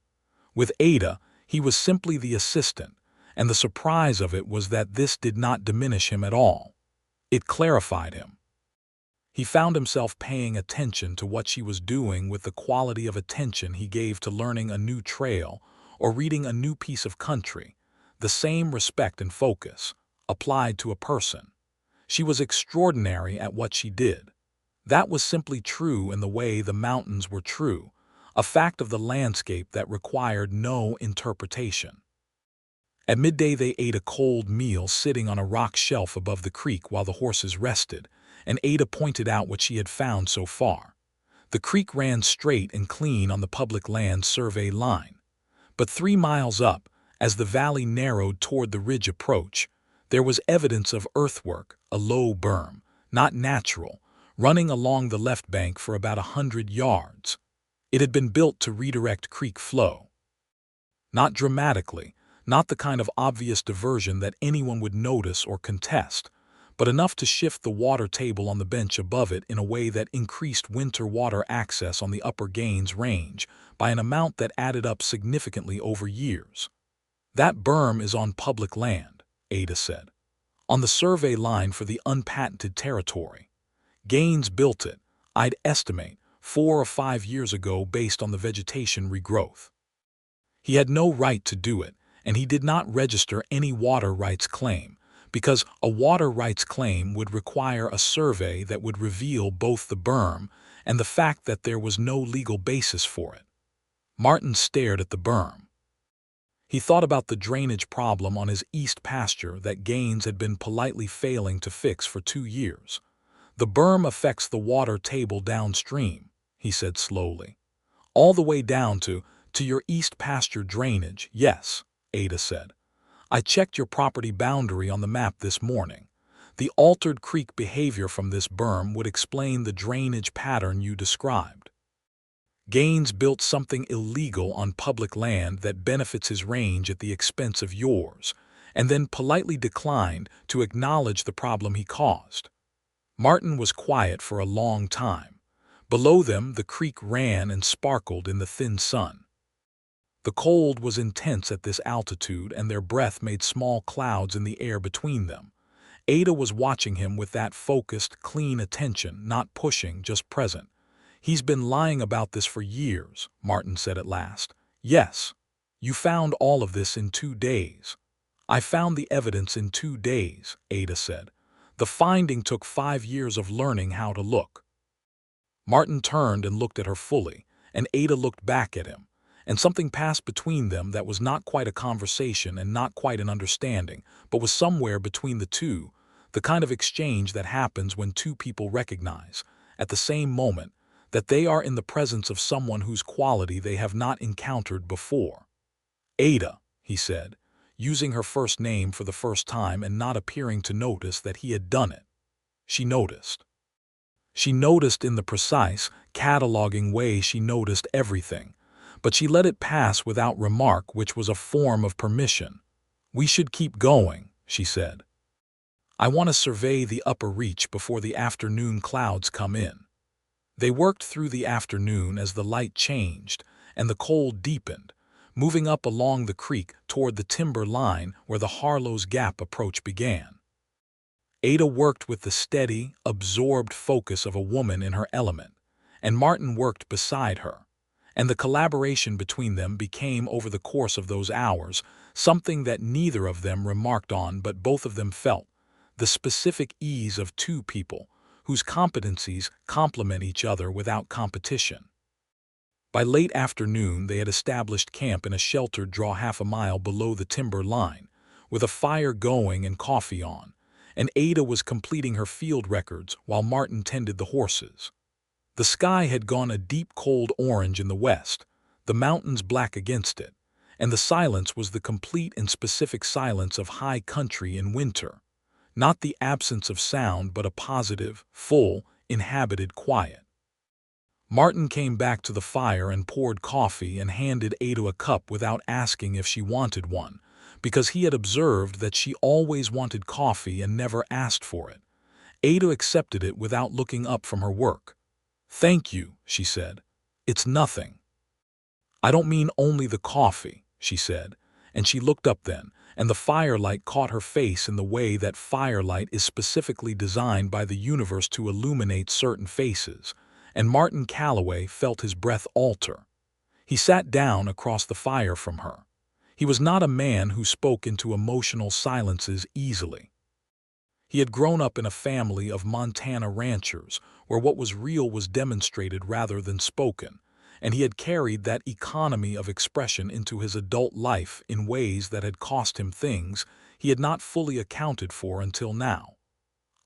With Ada, he was simply the assistant, and the surprise of it was that this did not diminish him at all. It clarified him. He found himself paying attention to what she was doing with the quality of attention he gave to learning a new trail or reading a new piece of country, the same respect and focus, applied to a person. She was extraordinary at what she did. That was simply true in the way the mountains were true, a fact of the landscape that required no interpretation. At midday they ate a cold meal sitting on a rock shelf above the creek while the horses rested, and Ada pointed out what she had found so far. The creek ran straight and clean on the public land survey line. But 3 miles up, as the valley narrowed toward the ridge approach, there was evidence of earthwork, a low berm, not natural, running along the left bank for about 100 yards. It had been built to redirect creek flow. Not dramatically, not the kind of obvious diversion that anyone would notice or contest, but enough to shift the water table on the bench above it in a way that increased winter water access on the Upper Gaines Range by an amount that added up significantly over years. "That berm is on public land," Ada said, "on the survey line for the unpatented territory. Gaines built it, I'd estimate, 4 or 5 years ago based on the vegetation regrowth. He had no right to do it, and he did not register any water rights claim, because a water rights claim would require a survey that would reveal both the berm and the fact that there was no legal basis for it. Martin stared at the berm. He thought about the drainage problem on his east pasture that Gaines had been politely failing to fix for 2 years. "The berm affects the water table downstream," he said slowly. "All the way down to your east pasture drainage." "Yes," Ada said. "I checked your property boundary on the map this morning. The altered creek behavior from this berm would explain the drainage pattern you described. Gaines built something illegal on public land that benefits his range at the expense of yours, and then politely declined to acknowledge the problem he caused." Martin was quiet for a long time. Below them, the creek ran and sparkled in the thin sun. The cold was intense at this altitude, and their breath made small clouds in the air between them. Ada was watching him with that focused, clean attention, not pushing, just present. "He's been lying about this for years," Martin said at last. "Yes. You found all of this in 2 days." "I found the evidence in 2 days," Ada said. "The finding took 5 years of learning how to look." Martin turned and looked at her fully, and Ada looked back at him, and something passed between them that was not quite a conversation and not quite an understanding, but was somewhere between the two, the kind of exchange that happens when two people recognize, at the same moment, that they are in the presence of someone whose quality they have not encountered before. "Ada," he said, using her first name for the first time and not appearing to notice that he had done it. She noticed. She noticed in the precise, cataloging way she noticed everything, but she let it pass without remark, which was a form of permission. "We should keep going," she said. "I want to survey the upper reach before the afternoon clouds come in." They worked through the afternoon as the light changed and the cold deepened, moving up along the creek toward the timber line where the Harlow's Gap approach began. Ada worked with the steady, absorbed focus of a woman in her element, and Martin worked beside her, and the collaboration between them became, over the course of those hours, something that neither of them remarked on but both of them felt, the specific ease of two people whose competencies complement each other without competition. By late afternoon, they had established camp in a sheltered draw half a mile below the timber line, with a fire going and coffee on, and Ada was completing her field records while Martin tended the horses. The sky had gone a deep cold orange in the west, the mountains black against it, and the silence was the complete and specific silence of high country in winter. Not the absence of sound, but a positive, full, inhabited quiet. Martin came back to the fire and poured coffee and handed Ada a cup without asking if she wanted one, because he had observed that she always wanted coffee and never asked for it. Ada accepted it without looking up from her work. "Thank you," she said. "It's nothing." "I don't mean only the coffee," she said, and she looked up then, and the firelight caught her face in the way that firelight is specifically designed by the universe to illuminate certain faces, and Martin Calloway felt his breath alter. He sat down across the fire from her. He was not a man who spoke into emotional silences easily. He had grown up in a family of Montana ranchers where what was real was demonstrated rather than spoken, and he had carried that economy of expression into his adult life in ways that had cost him things he had not fully accounted for until now.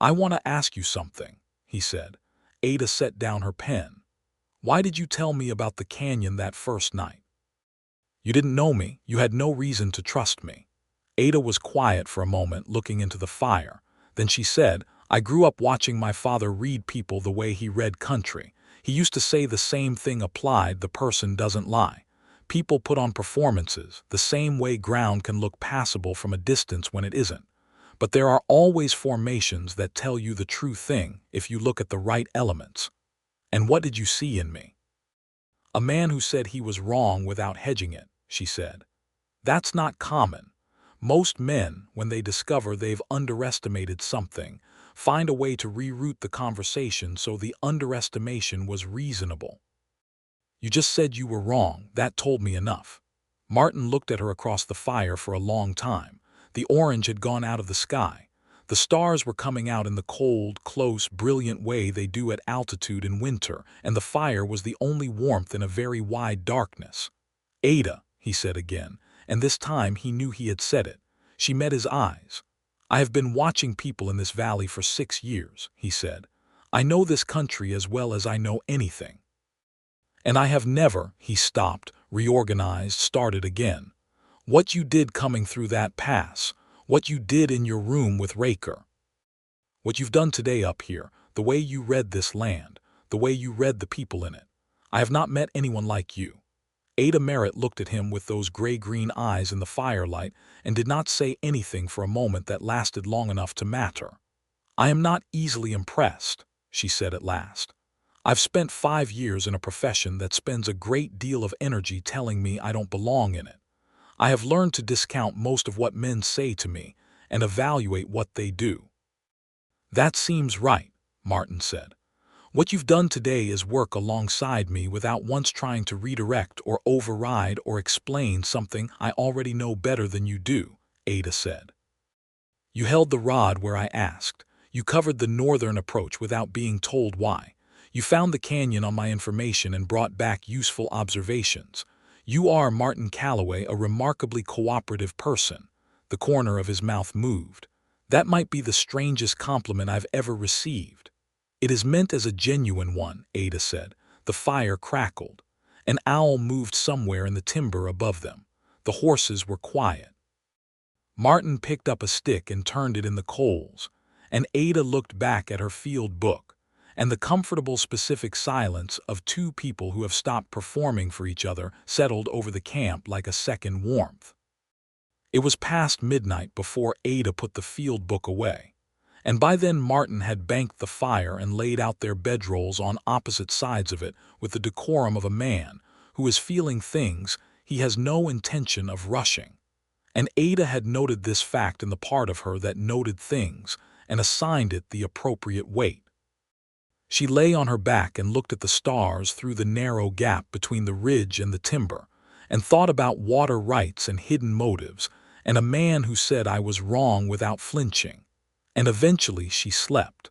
"I want to ask you something," he said. Ada set down her pen. "Why did you tell me about the canyon that first night? You didn't know me. You had no reason to trust me." Ada was quiet for a moment, looking into the fire. Then she said, "I grew up watching my father read people the way he read country. He used to say the same thing applied, the person doesn't lie. People put on performances, the same way ground can look passable from a distance when it isn't. But there are always formations that tell you the true thing if you look at the right elements. And what did you see in me?" "A man who said he was wrong without hedging it," she said. "That's not common. Most men, when they discover they've underestimated something, find a way to reroute the conversation so the underestimation was reasonable." "You just said you were wrong. That told me enough." Martin looked at her across the fire for a long time. The orange had gone out of the sky. The stars were coming out in the cold, close, brilliant way they do at altitude in winter, and the fire was the only warmth in a very wide darkness. Ada, he said again, and this time he knew he had said it. She met his eyes. I have been watching people in this valley for 6 years, he said. I know this country as well as I know anything. And I have never, he stopped, reorganized, started again. What you did coming through that pass, what you did in your room with Raker, what you've done today up here, the way you read this land, the way you read the people in it. I have not met anyone like you. Ada Merritt looked at him with those gray-green eyes in the firelight and did not say anything for a moment that lasted long enough to matter. I am not easily impressed, she said at last. I've spent 5 years in a profession that spends a great deal of energy telling me I don't belong in it. I have learned to discount most of what men say to me and evaluate what they do. That seems right, Martin said. What you've done today is work alongside me without once trying to redirect or override or explain something I already know better than you do, Ada said. You held the rod where I asked. You covered the northern approach without being told why. You found the canyon on my information and brought back useful observations. You are, Martin Calloway, a remarkably cooperative person. The corner of his mouth moved. That might be the strangest compliment I've ever received. It is meant as a genuine one, Ada said. The fire crackled. An owl moved somewhere in the timber above them. The horses were quiet. Martin picked up a stick and turned it in the coals, and Ada looked back at her field book, and the comfortable specific silence of two people who have stopped performing for each other settled over the camp like a second warmth. It was past midnight before Ada put the field book away, and by then Martin had banked the fire and laid out their bedrolls on opposite sides of it with the decorum of a man who is feeling things he has no intention of rushing. And Ada had noted this fact in the part of her that noted things and assigned it the appropriate weight. She lay on her back and looked at the stars through the narrow gap between the ridge and the timber, and thought about water rights and hidden motives, and a man who said I was wrong without flinching. And eventually she slept.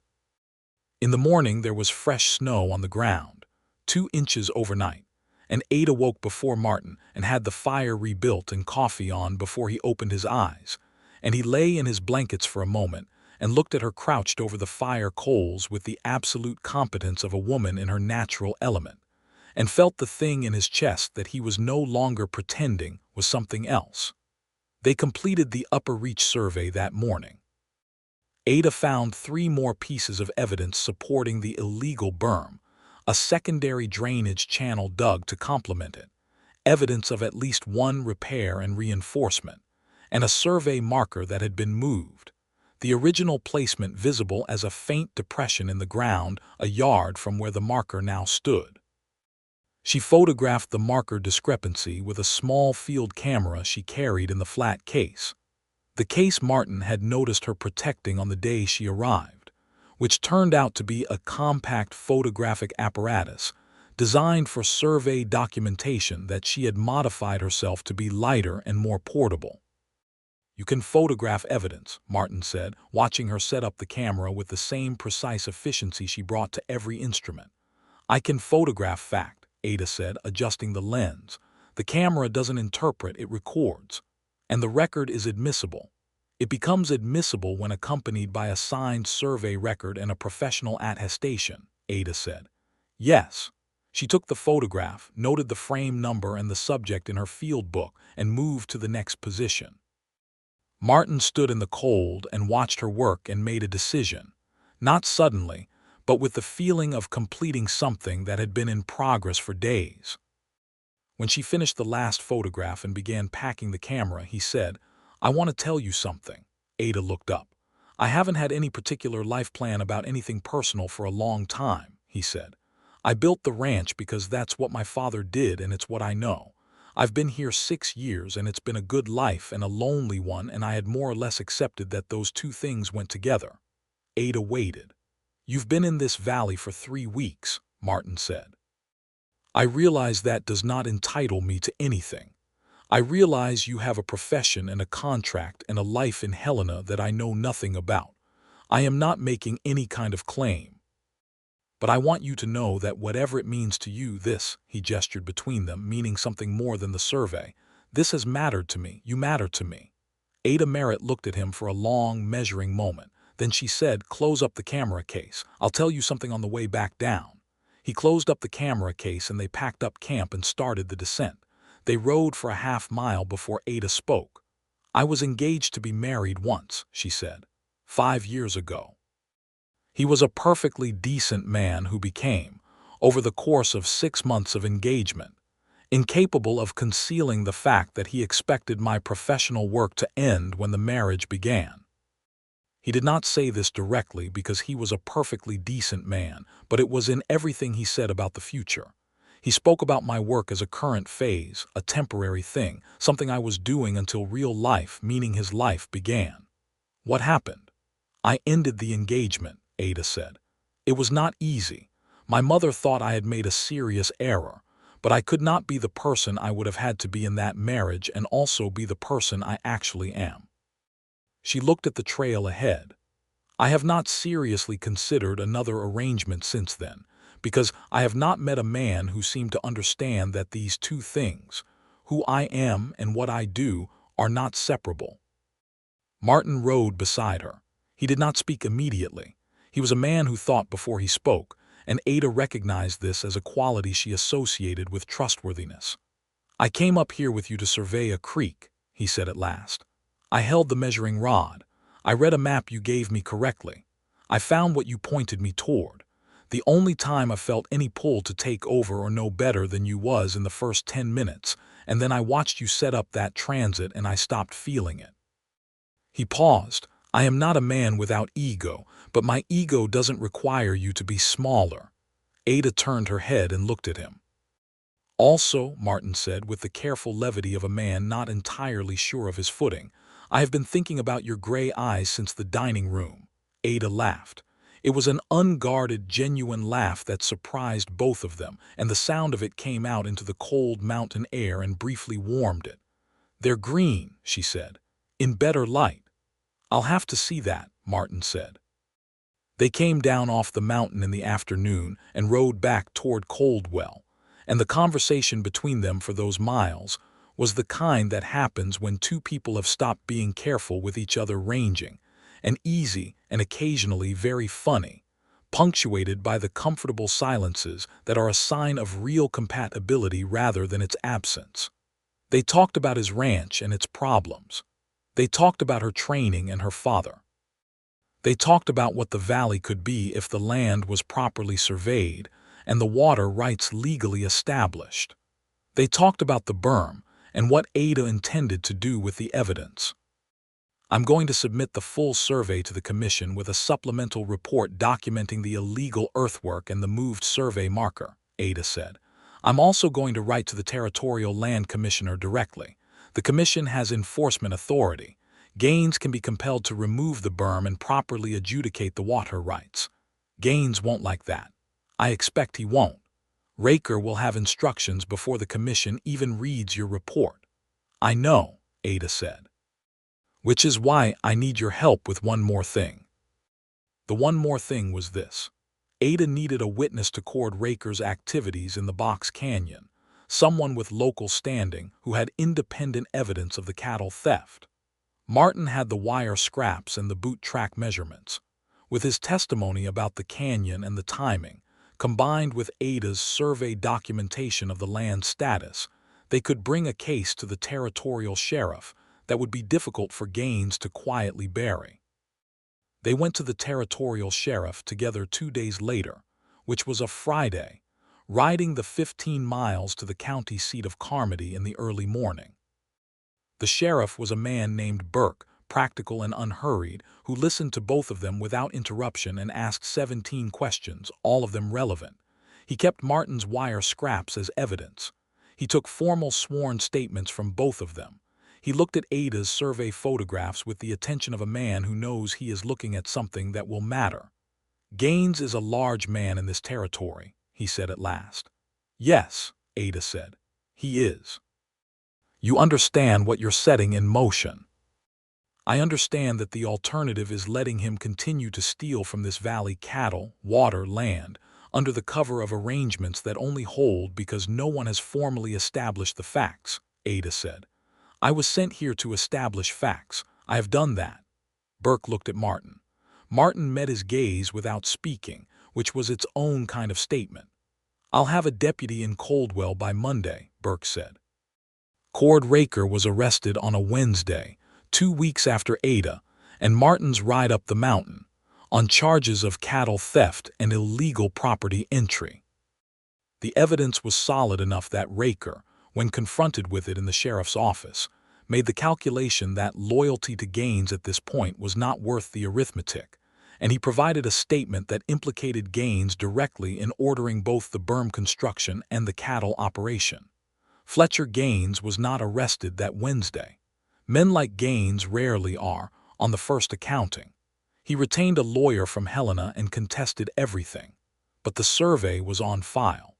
In the morning there was fresh snow on the ground, 2 inches overnight, and Ada woke before Martin and had the fire rebuilt and coffee on before he opened his eyes, and he lay in his blankets for a moment and looked at her crouched over the fire coals with the absolute competence of a woman in her natural element, and felt the thing in his chest that he was no longer pretending was something else. They completed the Upper Reach survey that morning. Ada found 3 more pieces of evidence supporting the illegal berm, a secondary drainage channel dug to complement it, evidence of at least 1 repair and reinforcement, and a survey marker that had been moved, the original placement visible as a faint depression in the ground a yard from where the marker now stood. She photographed the marker discrepancy with a small field camera she carried in the flat case, the case Martin had noticed her protecting on the day she arrived, which turned out to be a compact photographic apparatus designed for survey documentation that she had modified herself to be lighter and more portable. You can photograph evidence, Martin said, watching her set up the camera with the same precise efficiency she brought to every instrument. I can photograph fact, Ada said, adjusting the lens. The camera doesn't interpret, it records. And the record is admissible. It becomes admissible when accompanied by a signed survey record and a professional attestation, Ada said. Yes. She took the photograph, noted the frame number and the subject in her field book, and moved to the next position. Martin stood in the cold and watched her work and made a decision, not suddenly, but with the feeling of completing something that had been in progress for days. When she finished the last photograph and began packing the camera, he said, I want to tell you something. Ada looked up. I haven't had any particular life plan about anything personal for a long time, he said. I built the ranch because that's what my father did and it's what I know. I've been here 6 years and it's been a good life and a lonely one, and I had more or less accepted that those 2 things went together. Ada waited. You've been in this valley for 3 weeks, Martin said. I realize that does not entitle me to anything. I realize you have a profession and a contract and a life in Helena that I know nothing about. I am not making any kind of claim. But I want you to know that whatever it means to you, this," he gestured between them, meaning something more than the survey, "this has mattered to me. You matter to me." Ada Merritt looked at him for a long, measuring moment. Then she said, "Close up the camera case. I'll tell you something on the way back down." He closed up the camera case and they packed up camp and started the descent. They rode for a half-mile before Ada spoke. "I was engaged to be married once," she said. 5 years ago. He was a perfectly decent man who became, over the course of 6 months of engagement, incapable of concealing the fact that he expected my professional work to end when the marriage began. He did not say this directly because he was a perfectly decent man, but it was in everything he said about the future. He spoke about my work as a current phase, a temporary thing, something I was doing until real life, meaning his life, began. What happened? "I ended the engagement," Ada said. "It was not easy. My mother thought I had made a serious error, but I could not be the person I would have had to be in that marriage and also be the person I actually am." She looked at the trail ahead. "I have not seriously considered another arrangement since then, because I have not met a man who seemed to understand that these two things, who I am and what I do, are not separable." Martin rode beside her. He did not speak immediately. He was a man who thought before he spoke, and Ada recognized this as a quality she associated with trustworthiness. "I came up here with you to survey a creek," he said at last. "I held the measuring rod. I read a map you gave me correctly. I found what you pointed me toward. The only time I felt any pull to take over or know better than you was in the first 10 minutes, and then I watched you set up that transit and I stopped feeling it." He paused. "I am not a man without ego, but my ego doesn't require you to be smaller." Ada turned her head and looked at him. "Also," Martin said with the careful levity of a man not entirely sure of his footing, "I have been thinking about your gray eyes since the dining room." Ada laughed. It was an unguarded, genuine laugh that surprised both of them, and the sound of it came out into the cold mountain air and briefly warmed it. "They're green," she said, "in better light." "I'll have to see that," Martin said. They came down off the mountain in the afternoon and rode back toward Coldwell, and the conversation between them for those miles was the kind that happens when two people have stopped being careful with each other, ranging, and easy and occasionally very funny, punctuated by the comfortable silences that are a sign of real compatibility rather than its absence. They talked about his ranch and its problems. They talked about her training and her father. They talked about what the valley could be if the land was properly surveyed and the water rights legally established. They talked about the berm and what Ada intended to do with the evidence. "I'm going to submit the full survey to the commission with a supplemental report documenting the illegal earthwork and the moved survey marker," Ada said. "I'm also going to write to the Territorial Land Commissioner directly. The commission has enforcement authority. Gaines can be compelled to remove the berm and properly adjudicate the water rights. Gaines won't like that. I expect he won't. Raker will have instructions before the commission even reads your report." "I know," Ada said. "Which is why I need your help with one more thing." The one more thing was this. Ada needed a witness to cord Raker's activities in the Box Canyon, someone with local standing who had independent evidence of the cattle theft. Martin had the wire scraps and the boot track measurements. With his testimony about the canyon and the timing, combined with Ada's survey documentation of the land's status, they could bring a case to the territorial sheriff that would be difficult for Gaines to quietly bury. They went to the territorial sheriff together 2 days later, which was a Friday, riding the 15 miles to the county seat of Carmody in the early morning. The sheriff was a man named Burke, practical and unhurried, who listened to both of them without interruption and asked 17 questions, all of them relevant. He kept Martin's wire scraps as evidence. He took formal sworn statements from both of them. He looked at Ada's survey photographs with the attention of a man who knows he is looking at something that will matter. "Gaines is a large man in this territory," he said at last. "Yes," Ada said, "he is. You understand what you're setting in motion." "I understand that the alternative is letting him continue to steal from this valley cattle, water, land, under the cover of arrangements that only hold because no one has formally established the facts, Ada said. I was sent here to establish facts. I have done that. Burke looked at Martin. Martin met his gaze without speaking, which was its own kind of statement. I'll have a deputy in Coldwell by Monday, Burke said. Cord Raker was arrested on a Wednesday, 2 weeks after Ada, and Martin's ride up the mountain, on charges of cattle theft and illegal property entry. The evidence was solid enough that Raker, when confronted with it in the sheriff's office, made the calculation that loyalty to Gaines at this point was not worth the arithmetic, and he provided a statement that implicated Gaines directly in ordering both the berm construction and the cattle operation. Fletcher Gaines was not arrested that Wednesday. Men like Gaines rarely are, on the first accounting. He retained a lawyer from Helena and contested everything, but the survey was on file.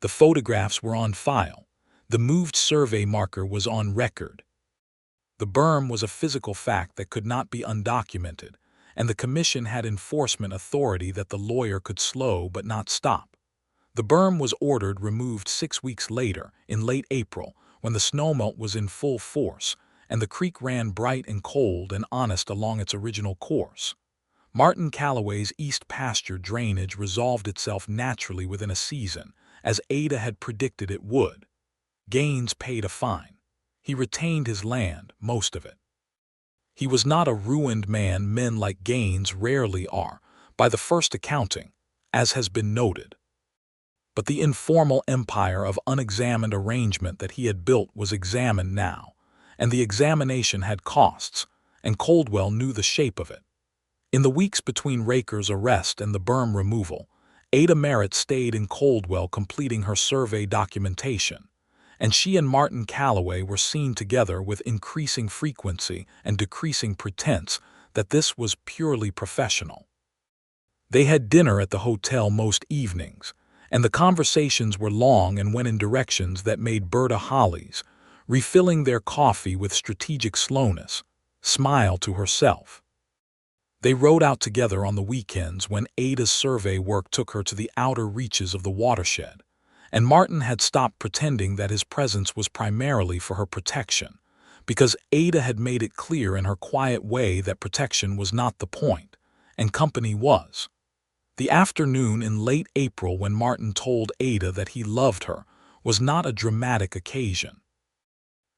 The photographs were on file. The moved survey marker was on record. The berm was a physical fact that could not be undocumented, and the commission had enforcement authority that the lawyer could slow but not stop. The berm was ordered removed 6 weeks later, in late April, when the snowmelt was in full force, and the creek ran bright and cold and honest along its original course. Martin Calloway's east pasture drainage resolved itself naturally within a season, as Ada had predicted it would. Gaines paid a fine. He retained his land, most of it. He was not a ruined man. Men like Gaines rarely are, by the first accounting, as has been noted. But the informal empire of unexamined arrangement that he had built was examined now, and the examination had costs, and Coldwell knew the shape of it. In the weeks between Raker's arrest and the berm removal, Ada Merritt stayed in Coldwell completing her survey documentation, and she and Martin Calloway were seen together with increasing frequency and decreasing pretense that this was purely professional. They had dinner at the hotel most evenings, and the conversations were long and went in directions that made Berta Hollies, refilling their coffee with strategic slowness, smile to herself. They rode out together on the weekends when Ada's survey work took her to the outer reaches of the watershed, and Martin had stopped pretending that his presence was primarily for her protection, because Ada had made it clear in her quiet way that protection was not the point, and company was. The afternoon in late April when Martin told Ada that he loved her was not a dramatic occasion.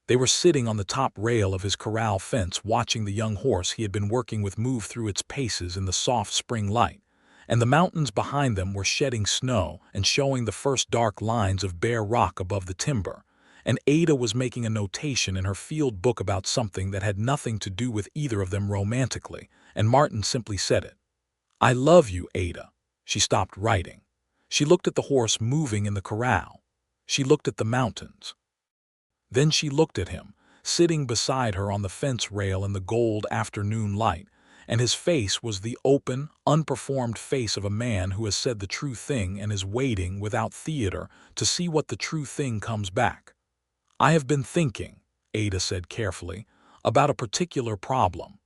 They were sitting on the top rail of his corral fence watching the young horse he had been working with move through its paces in the soft spring light, and the mountains behind them were shedding snow and showing the first dark lines of bare rock above the timber, and Ada was making a notation in her field book about something that had nothing to do with either of them romantically, and Martin simply said it. I love you, Ada. She stopped writing. She looked at the horse moving in the corral. She looked at the mountains. Then she looked at him, sitting beside her on the fence rail in the gold afternoon light, and his face was the open, unperformed face of a man who has said the true thing and is waiting without theater to see what the true thing comes back. I have been thinking, Ada said carefully, about a particular problem.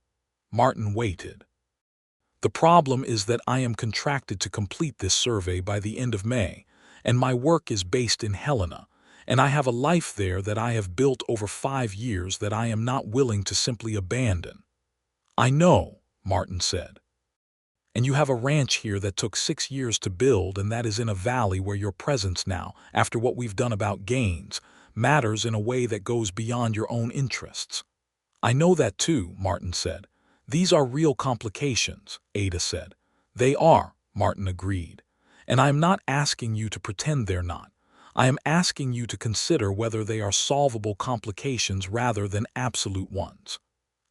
Martin waited. The problem is that I am contracted to complete this survey by the end of May, and my work is based in Helena, and I have a life there that I have built over 5 years that I am not willing to simply abandon. I know, Martin said. And you have a ranch here that took 6 years to build, and that is in a valley where your presence now, after what we've done about Gaines, matters in a way that goes beyond your own interests. I know that too, Martin said. These are real complications, Ada said. They are, Martin agreed. And I am not asking you to pretend they're not. I am asking you to consider whether they are solvable complications rather than absolute ones.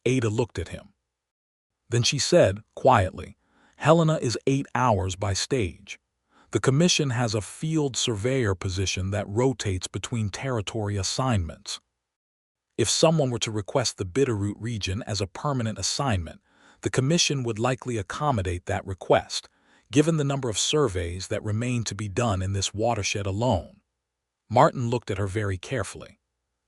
Ada looked at him. Then she said, quietly, Helena is 8 hours by stage. The commission has a field surveyor position that rotates between territory assignments. If someone were to request the Bitterroot region as a permanent assignment, the commission would likely accommodate that request, given the number of surveys that remain to be done in this watershed alone. Martin looked at her very carefully.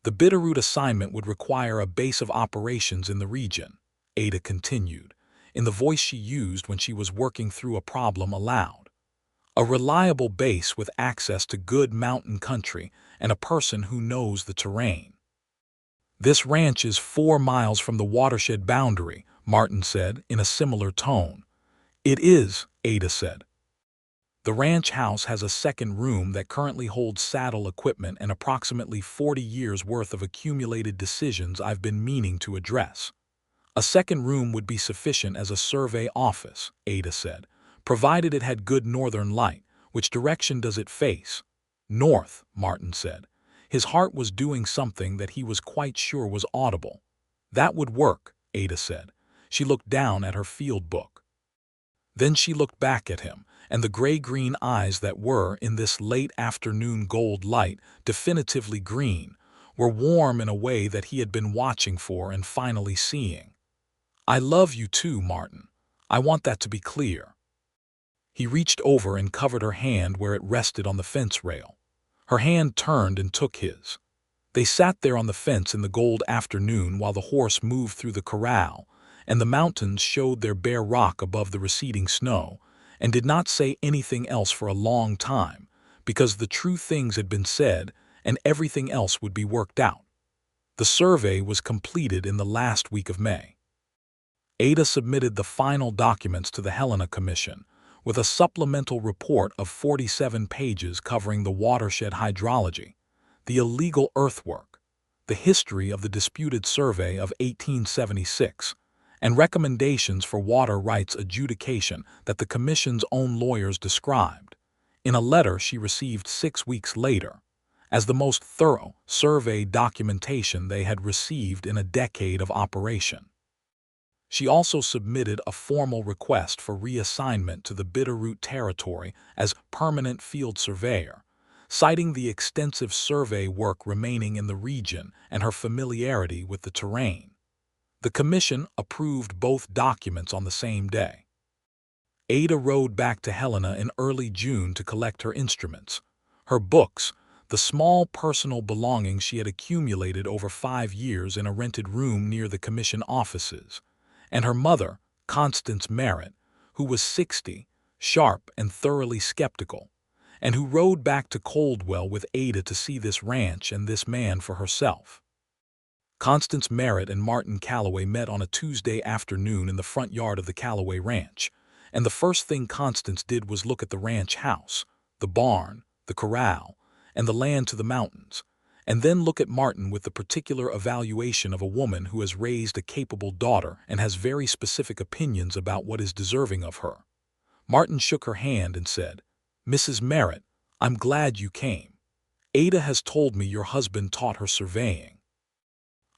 The Bitterroot assignment would require a base of operations in the region, Ada continued, in the voice she used when she was working through a problem aloud. A reliable base with access to good mountain country and a person who knows the terrain. "This ranch is 4 miles from the watershed boundary," Martin said in a similar tone. "It is," Ada said. "The ranch house has a second room that currently holds saddle equipment and approximately 40 years' worth of accumulated decisions I've been meaning to address. A second room would be sufficient as a survey office," Ada said, "provided it had good northern light. Which direction does it face?" "North," Martin said. His heart was doing something that he was quite sure was audible. "That would work," Ada said. She looked down at her field book. Then she looked back at him, and the gray-green eyes that were, in this late afternoon gold light, definitively green, were warm in a way that he had been watching for and finally seeing. "I love you too, Martin. I want that to be clear." He reached over and covered her hand where it rested on the fence rail. Her hand turned and took his. They sat there on the fence in the gold afternoon while the horse moved through the corral, and the mountains showed their bare rock above the receding snow, and did not say anything else for a long time, because the true things had been said and everything else would be worked out. The survey was completed in the last week of May. Ada submitted the final documents to the Helena Commission, with a supplemental report of 47 pages covering the watershed hydrology, the illegal earthwork, the history of the disputed survey of 1876, and recommendations for water rights adjudication that the Commission's own lawyers described, in a letter she received 6 weeks later, as the most thorough survey documentation they had received in a decade of operation. She also submitted a formal request for reassignment to the Bitterroot territory as permanent field surveyor, citing the extensive survey work remaining in the region and her familiarity with the terrain. The Commission approved both documents on the same day. Ada rode back to Helena in early June to collect her instruments, her books, the small personal belongings she had accumulated over 5 years in a rented room near the Commission offices, and her mother, Constance Merritt, who was 60, sharp and thoroughly skeptical, and who rode back to Coldwell with Ada to see this ranch and this man for herself. Constance Merritt and Martin Calloway met on a Tuesday afternoon in the front yard of the Calloway Ranch, and the first thing Constance did was look at the ranch house, the barn, the corral, and the land to the mountains, and then look at Martin with the particular evaluation of a woman who has raised a capable daughter and has very specific opinions about what is deserving of her. Martin shook her hand and said, "Mrs. Merritt, I'm glad you came. Ada has told me your husband taught her surveying.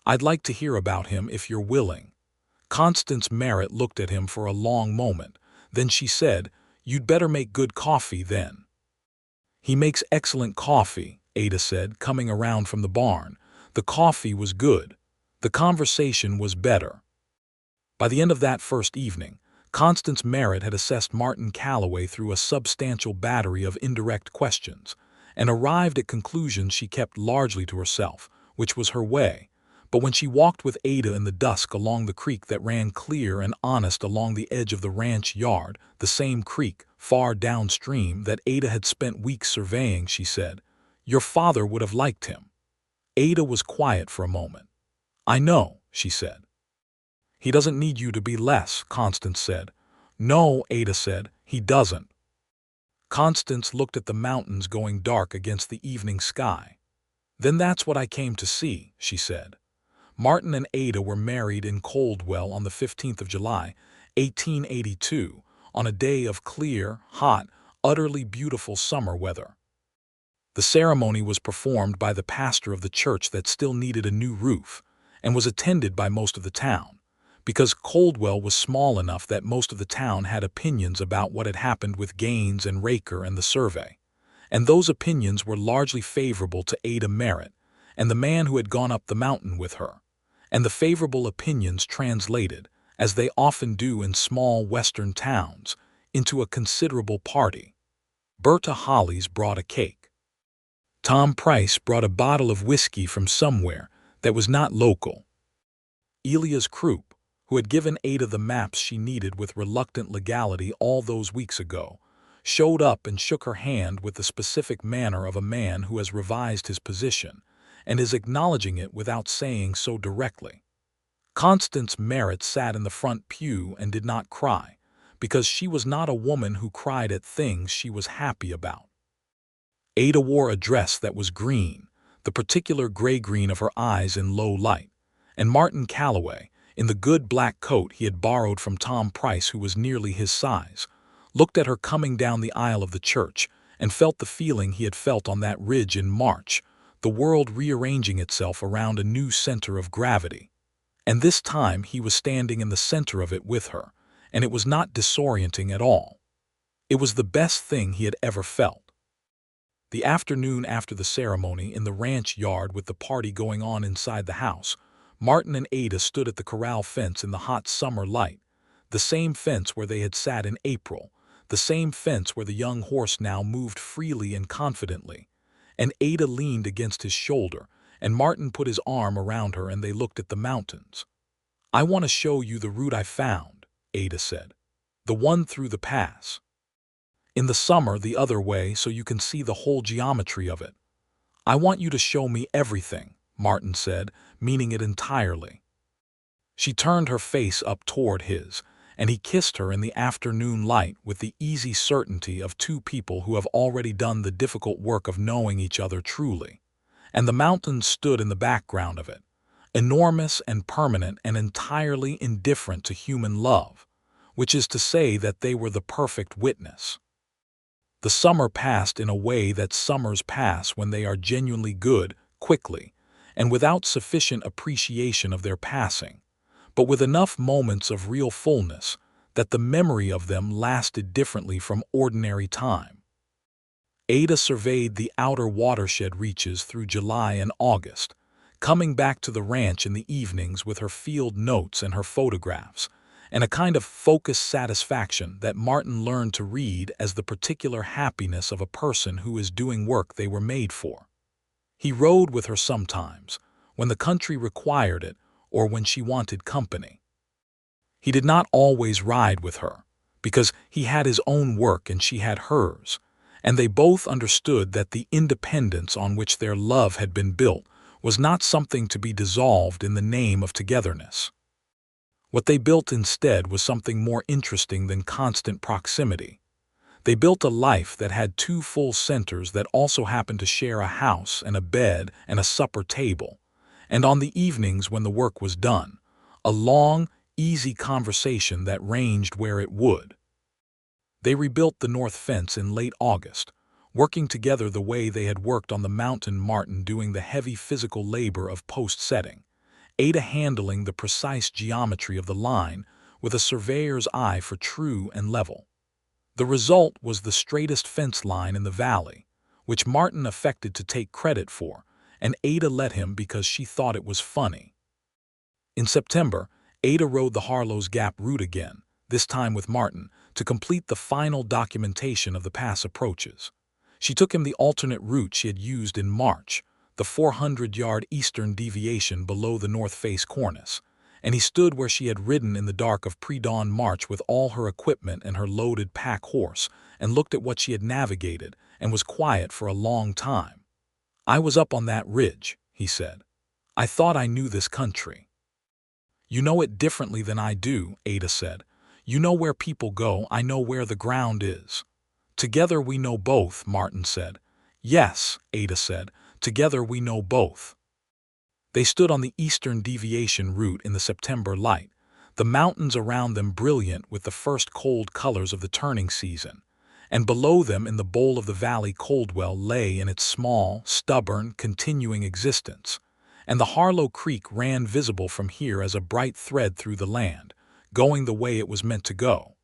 I'd like to hear about him if you're willing." Constance Merritt looked at him for a long moment. Then she said, "You'd better make good coffee then." "He makes excellent coffee," Ada said, coming around from the barn. The coffee was good. The conversation was better. By the end of that first evening, Constance Merritt had assessed Martin Calloway through a substantial battery of indirect questions, and arrived at conclusions she kept largely to herself, which was her way. But when she walked with Ada in the dusk along the creek that ran clear and honest along the edge of the ranch yard, the same creek, far downstream, that Ada had spent weeks surveying, she said, "Your father would have liked him." Ada was quiet for a moment. "I know," she said. "He doesn't need you to be less," Constance said. "No," Ada said, "he doesn't." Constance looked at the mountains going dark against the evening sky. "Then that's what I came to see," she said. Martin and Ada were married in Coldwell on the 15th of July, 1882, on a day of clear, hot, utterly beautiful summer weather. The ceremony was performed by the pastor of the church that still needed a new roof, and was attended by most of the town, because Coldwell was small enough that most of the town had opinions about what had happened with Gaines and Raker and the survey, and those opinions were largely favorable to Ada Merritt and the man who had gone up the mountain with her, and the favorable opinions translated, as they often do in small western towns, into a considerable party. Berta Hollies brought a cake. Tom Price brought a bottle of whiskey from somewhere that was not local. Elias Croup, who had given Ada the maps she needed with reluctant legality all those weeks ago, showed up and shook her hand with the specific manner of a man who has revised his position and is acknowledging it without saying so directly. Constance Merritt sat in the front pew and did not cry, because she was not a woman who cried at things she was happy about. Ada wore a dress that was green, the particular gray-green of her eyes in low light, and Martin Calloway, in the good black coat he had borrowed from Tom Price, who was nearly his size, looked at her coming down the aisle of the church and felt the feeling he had felt on that ridge in March, the world rearranging itself around a new center of gravity. And this time he was standing in the center of it with her, and it was not disorienting at all. It was the best thing he had ever felt. The afternoon after the ceremony, in the ranch yard with the party going on inside the house, Martin and Ada stood at the corral fence in the hot summer light, the same fence where they had sat in April, the same fence where the young horse now moved freely and confidently, and Ada leaned against his shoulder, and Martin put his arm around her and they looked at the mountains. "I want to show you the route I found," Ada said. "The one through the pass. In the summer the other way, so you can see the whole geometry of it." "I want you to show me everything," Martin said, meaning it entirely. She turned her face up toward his, and he kissed her in the afternoon light with the easy certainty of two people who have already done the difficult work of knowing each other truly. And the mountains stood in the background of it, enormous and permanent and entirely indifferent to human love, which is to say that they were the perfect witness. The summer passed in a way that summers pass when they are genuinely good, quickly, and without sufficient appreciation of their passing, but with enough moments of real fullness that the memory of them lasted differently from ordinary time. Ada surveyed the outer watershed reaches through July and August, coming back to the ranch in the evenings with her field notes and her photographs, and a kind of focused satisfaction that Martin learned to read as the particular happiness of a person who is doing work they were made for. He rode with her sometimes, when the country required it or when she wanted company. He did not always ride with her, because he had his own work and she had hers, and they both understood that the independence on which their love had been built was not something to be dissolved in the name of togetherness. What they built instead was something more interesting than constant proximity. They built a life that had two full centers that also happened to share a house and a bed and a supper table, and on the evenings when the work was done, a long, easy conversation that ranged where it would. They rebuilt the north fence in late August, working together the way they had worked on the mountain, Martin doing the heavy physical labor of post-setting, Ada handling the precise geometry of the line with a surveyor's eye for true and level. The result was the straightest fence line in the valley, which Martin affected to take credit for, and Ada let him because she thought it was funny. In September, Ada rode the Harlow's Gap route again, this time with Martin, to complete the final documentation of the pass approaches. She took him the alternate route she had used in March, the 400-yard eastern deviation below the north face cornice, and he stood where she had ridden in the dark of pre-dawn March with all her equipment and her loaded pack horse, and looked at what she had navigated, and was quiet for a long time. "I was up on that ridge," he said. "I thought I knew this country." "You know it differently than I do," Ada said. "You know where people go, I know where the ground is." "Together we know both," Martin said. "Yes," Ada said. "Together we know both." They stood on the eastern deviation route in the September light, the mountains around them brilliant with the first cold colors of the turning season, and below them in the bowl of the valley Coldwell lay in its small, stubborn, continuing existence, and the Harlow Creek ran visible from here as a bright thread through the land, going the way it was meant to go.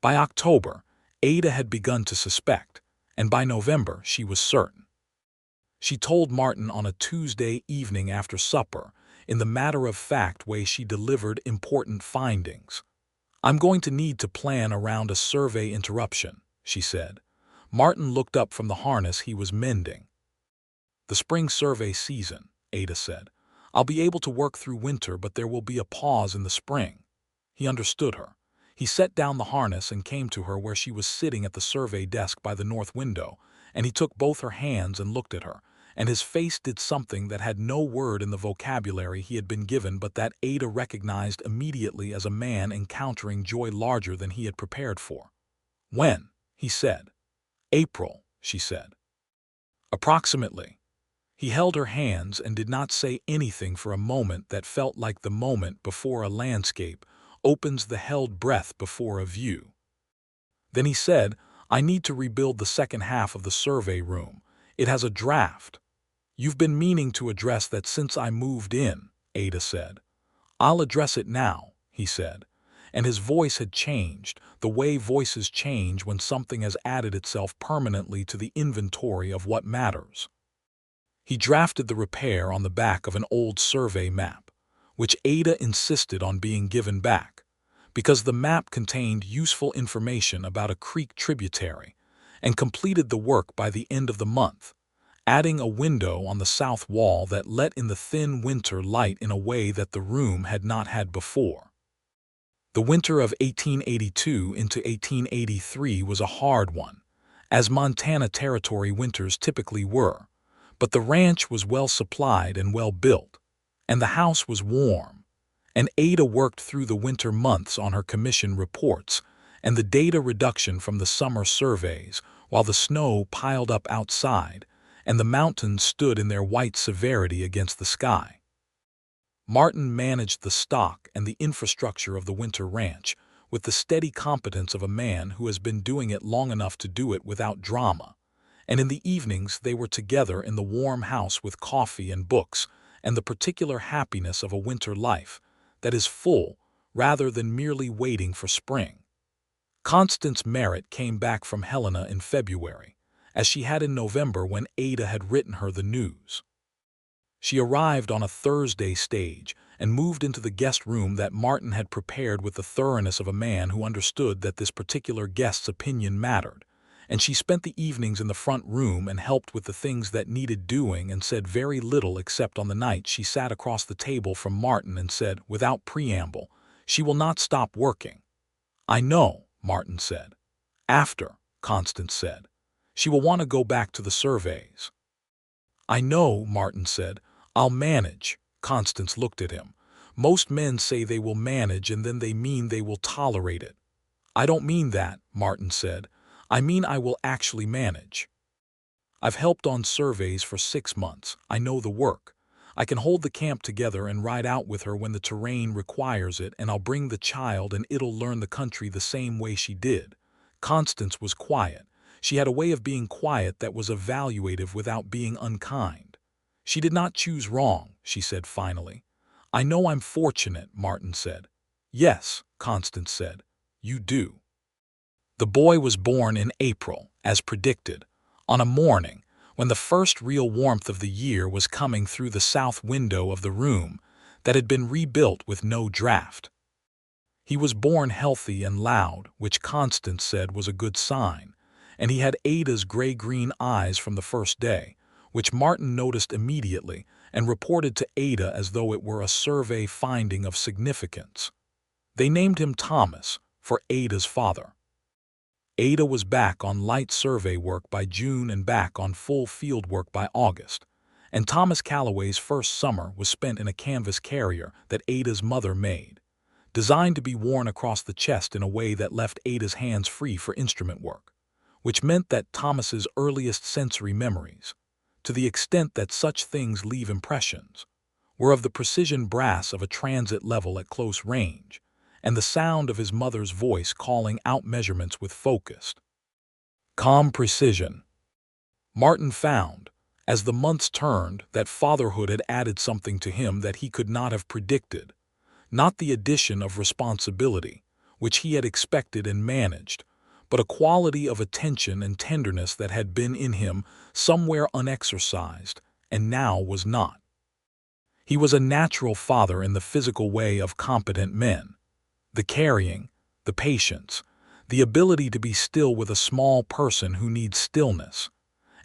By October, Ada had begun to suspect, and by November she was certain. She told Martin on a Tuesday evening after supper, in the matter-of-fact way she delivered important findings. "I'm going to need to plan around a survey interruption," she said. Martin looked up from the harness he was mending. "The spring survey season," Ada said. "I'll be able to work through winter, but there will be a pause in the spring." He understood her. He set down the harness and came to her where she was sitting at the survey desk by the north window, and he took both her hands and looked at her, and his face did something that had no word in the vocabulary he had been given but that Ada recognized immediately as a man encountering joy larger than he had prepared for. "When?" he said. "April," she said. "Approximately." He held her hands and did not say anything for a moment that felt like the moment before a landscape opens the held breath before a view. Then he said, "I need to rebuild the second half of the survey room. It has a draft." "You've been meaning to address that since I moved in," Ada said. "I'll address it now," he said. And his voice had changed, the way voices change when something has added itself permanently to the inventory of what matters. He drafted the repair on the back of an old survey map, which Ada insisted on being given back, because the map contained useful information about a creek tributary, and completed the work by the end of the month, adding a window on the south wall that let in the thin winter light in a way that the room had not had before. The winter of 1882 into 1883 was a hard one, as Montana Territory winters typically were, but the ranch was well supplied and well built, and the house was warm, and Ada worked through the winter months on her commission reports and the data reduction from the summer surveys while the snow piled up outside and the mountains stood in their white severity against the sky. Martin managed the stock and the infrastructure of the winter ranch with the steady competence of a man who has been doing it long enough to do it without drama, and in the evenings they were together in the warm house with coffee and books and the particular happiness of a winter life that is full rather than merely waiting for spring. Constance Merritt came back from Helena in February, as she had in November when Ada had written her the news. She arrived on a Thursday stage and moved into the guest room that Martin had prepared with the thoroughness of a man who understood that this particular guest's opinion mattered, and she spent the evenings in the front room and helped with the things that needed doing and said very little except on the night she sat across the table from Martin and said, without preamble, "She will not stop working." "I know," Martin said. "After," Constance said. "She will want to go back to the surveys." "I know," Martin said. "I'll manage." Constance looked at him. "Most men say they will manage and then they mean they will tolerate it." "I don't mean that," Martin said. "I mean I will actually manage. I've helped on surveys for 6 months. I know the work. I can hold the camp together and ride out with her when the terrain requires it, and I'll bring the child and it'll learn the country the same way she did." Constance was quiet. She had a way of being quiet that was evaluative without being unkind. "She did not choose wrong," she said finally. "I know I'm fortunate," Martin said. "Yes," Constance said. "You do." The boy was born in April, as predicted, on a morning when the first real warmth of the year was coming through the south window of the room that had been rebuilt with no draft. He was born healthy and loud, which Constance said was a good sign, and he had Ada's gray-green eyes from the first day, which Martin noticed immediately and reported to Ada as though it were a survey finding of significance. They named him Thomas, for Ada's father. Ada was back on light survey work by June and back on full field work by August, and Thomas Calloway's first summer was spent in a canvas carrier that Ada's mother made, designed to be worn across the chest in a way that left Ada's hands free for instrument work, which meant that Thomas's earliest sensory memories, to the extent that such things leave impressions, were of the precision brass of a transit level at close range, and the sound of his mother's voice calling out measurements with focused, calm precision. Martin found, as the months turned, that fatherhood had added something to him that he could not have predicted, not the addition of responsibility, which he had expected and managed, but a quality of attention and tenderness that had been in him somewhere unexercised and now was not. He was a natural father in the physical way of competent men. The carrying, the patience, the ability to be still with a small person who needs stillness,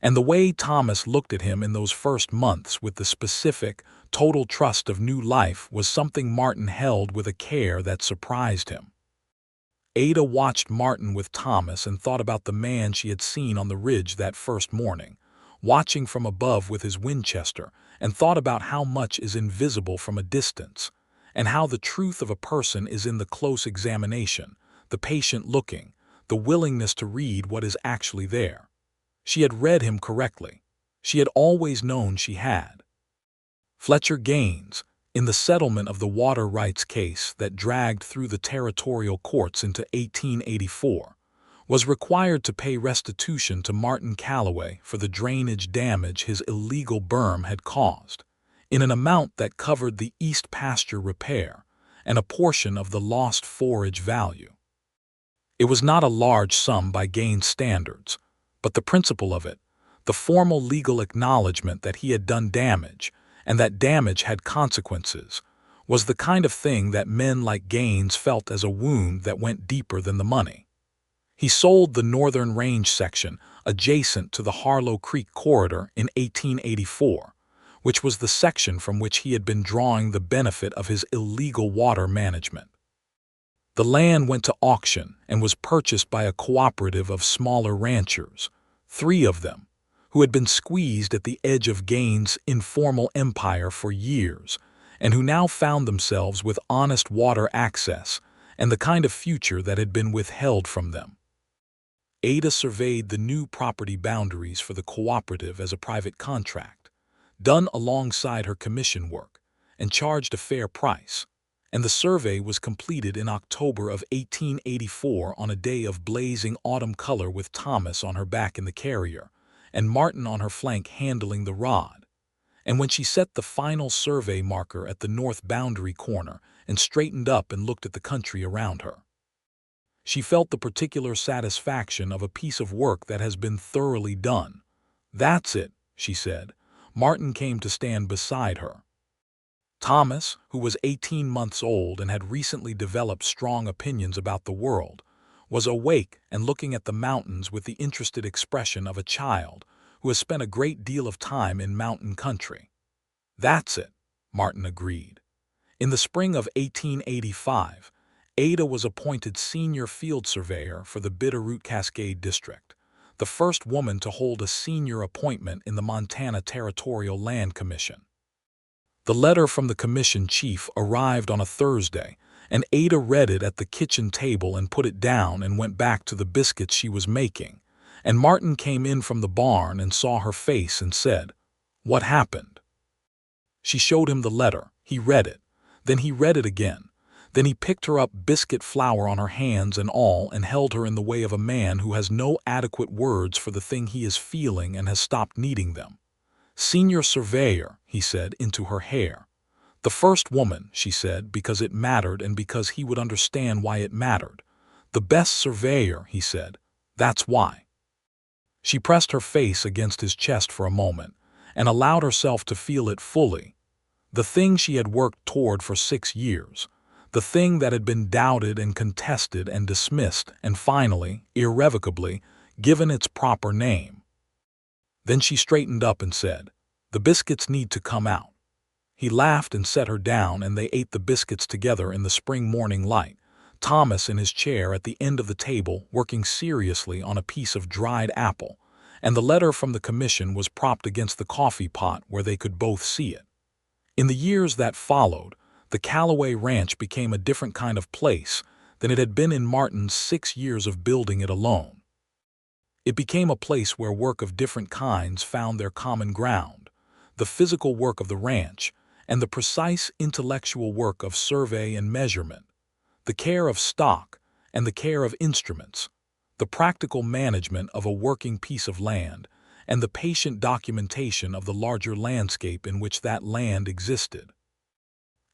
and the way Thomas looked at him in those first months with the specific, total trust of new life was something Martin held with a care that surprised him. Ada watched Martin with Thomas and thought about the man she had seen on the ridge that first morning, watching from above with his Winchester, and thought about how much is invisible from a distance, and how the truth of a person is in the close examination, the patient looking, the willingness to read what is actually there. She had read him correctly. She had always known she had. Fletcher Gaines, in the settlement of the water rights case that dragged through the territorial courts into 1884, was required to pay restitution to Martin Calloway for the drainage damage his illegal berm had caused, in an amount that covered the east pasture repair and a portion of the lost forage value. It was not a large sum by Gaines' standards, but the principle of it, the formal legal acknowledgement that he had done damage, and that damage had consequences, was the kind of thing that men like Gaines felt as a wound that went deeper than the money. He sold the Northern Range section adjacent to the Harlow Creek corridor in 1884, which was the section from which he had been drawing the benefit of his illegal water management. The land went to auction and was purchased by a cooperative of smaller ranchers, 3 of them, who had been squeezed at the edge of Gaines' informal empire for years, and who now found themselves with honest water access and the kind of future that had been withheld from them. Ada surveyed the new property boundaries for the cooperative as a private contract, done alongside her commission work, and charged a fair price, and the survey was completed in October of 1884 on a day of blazing autumn color with Thomas on her back in the carrier, and Martin on her flank handling the rod. And when she set the final survey marker at the north boundary corner and straightened up and looked at the country around her, she felt the particular satisfaction of a piece of work that has been thoroughly done. "That's it," she said. Martin came to stand beside her. Thomas, who was 18 months old and had recently developed strong opinions about the world, was awake and looking at the mountains with the interested expression of a child who has spent a great deal of time in mountain country. "That's it," Martin agreed. In the spring of 1885, Ada was appointed senior field surveyor for the Bitterroot Cascade District, the first woman to hold a senior appointment in the Montana Territorial Land Commission. The letter from the commission chief arrived on a Thursday, and Ada read it at the kitchen table and put it down and went back to the biscuits she was making, and Martin came in from the barn and saw her face and said, "What happened?" She showed him the letter. He read it. Then he read it again. Then he picked her up, biscuit flour on her hands and all, and held her in the way of a man who has no adequate words for the thing he is feeling and has stopped needing them. "Senior surveyor," he said into her hair. "The first woman," she said, because it mattered and because he would understand why it mattered. "The best surveyor," he said. "That's why." She pressed her face against his chest for a moment and allowed herself to feel it fully. The thing she had worked toward for 6 years, the thing that had been doubted and contested and dismissed and finally, irrevocably, given its proper name. Then she straightened up and said, "The biscuits need to come out." He laughed and set her down, and they ate the biscuits together in the spring morning light, Thomas in his chair at the end of the table working seriously on a piece of dried apple, and the letter from the commission was propped against the coffee pot where they could both see it. In the years that followed, the Calloway Ranch became a different kind of place than it had been in Martin's 6 years of building it alone. It became a place where work of different kinds found their common ground, the physical work of the ranch and the precise intellectual work of survey and measurement, the care of stock and the care of instruments, the practical management of a working piece of land, and the patient documentation of the larger landscape in which that land existed.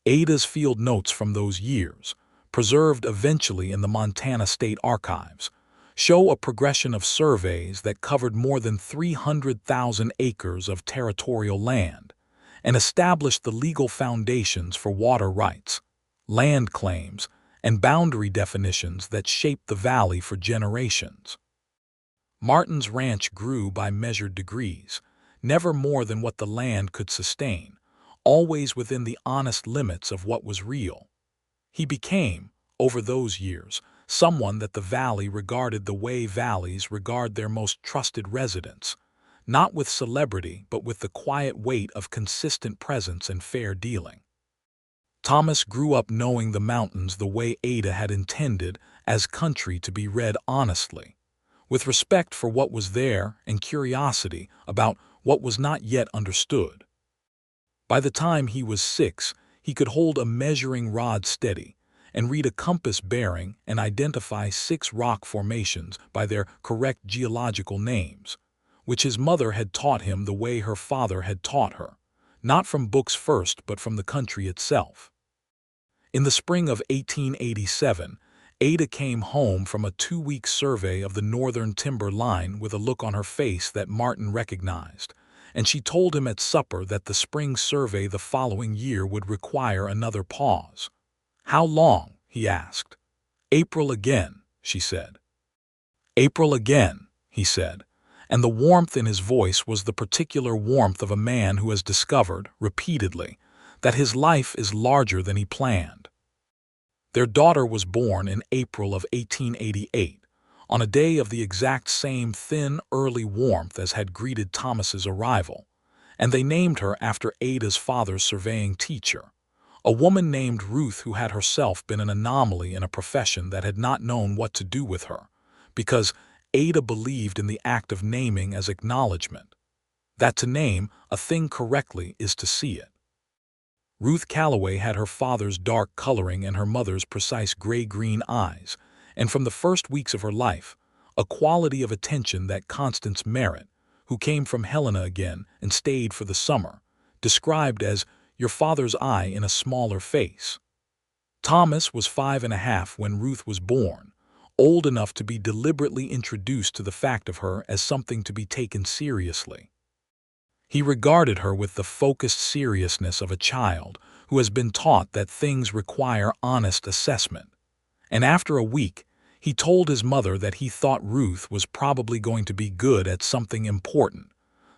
Ada's field notes from those years, preserved eventually in the Montana State Archives, show a progression of surveys that covered more than 300,000 acres of territorial land and established the legal foundations for water rights, land claims, and boundary definitions that shaped the valley for generations. Martin's ranch grew by measured degrees, never more than what the land could sustain, always within the honest limits of what was real. He became, over those years, someone that the valley regarded the way valleys regard their most trusted residents, not with celebrity but with the quiet weight of consistent presence and fair dealing. Thomas grew up knowing the mountains the way Ada had intended, as country to be read honestly, with respect for what was there and curiosity about what was not yet understood. By the time he was 6, he could hold a measuring rod steady and read a compass bearing and identify 6 rock formations by their correct geological names, which his mother had taught him the way her father had taught her, not from books first but from the country itself. In the spring of 1887, Ada came home from a 2-week survey of the northern timber line with a look on her face that Martin recognized, and she told him at supper that the spring survey the following year would require another pause. "How long?" he asked. "April again," she said. "April again," he said, and the warmth in his voice was the particular warmth of a man who has discovered, repeatedly, that his life is larger than he planned. Their daughter was born in April of 1888, on a day of the exact same thin, early warmth as had greeted Thomas's arrival, and they named her after Ada's father's surveying teacher, a woman named Ruth who had herself been an anomaly in a profession that had not known what to do with her, because Ada believed in the act of naming as acknowledgement, that to name a thing correctly is to see it. Ruth Calloway had her father's dark coloring and her mother's precise gray-green eyes, and from the first weeks of her life, a quality of attention that Constance Merritt, who came from Helena again and stayed for the summer, described as your father's eye in a smaller face. Thomas was 5.5 when Ruth was born, old enough to be deliberately introduced to the fact of her as something to be taken seriously. He regarded her with the focused seriousness of a child who has been taught that things require honest assessment, and after a week, he told his mother that he thought Ruth was probably going to be good at something important,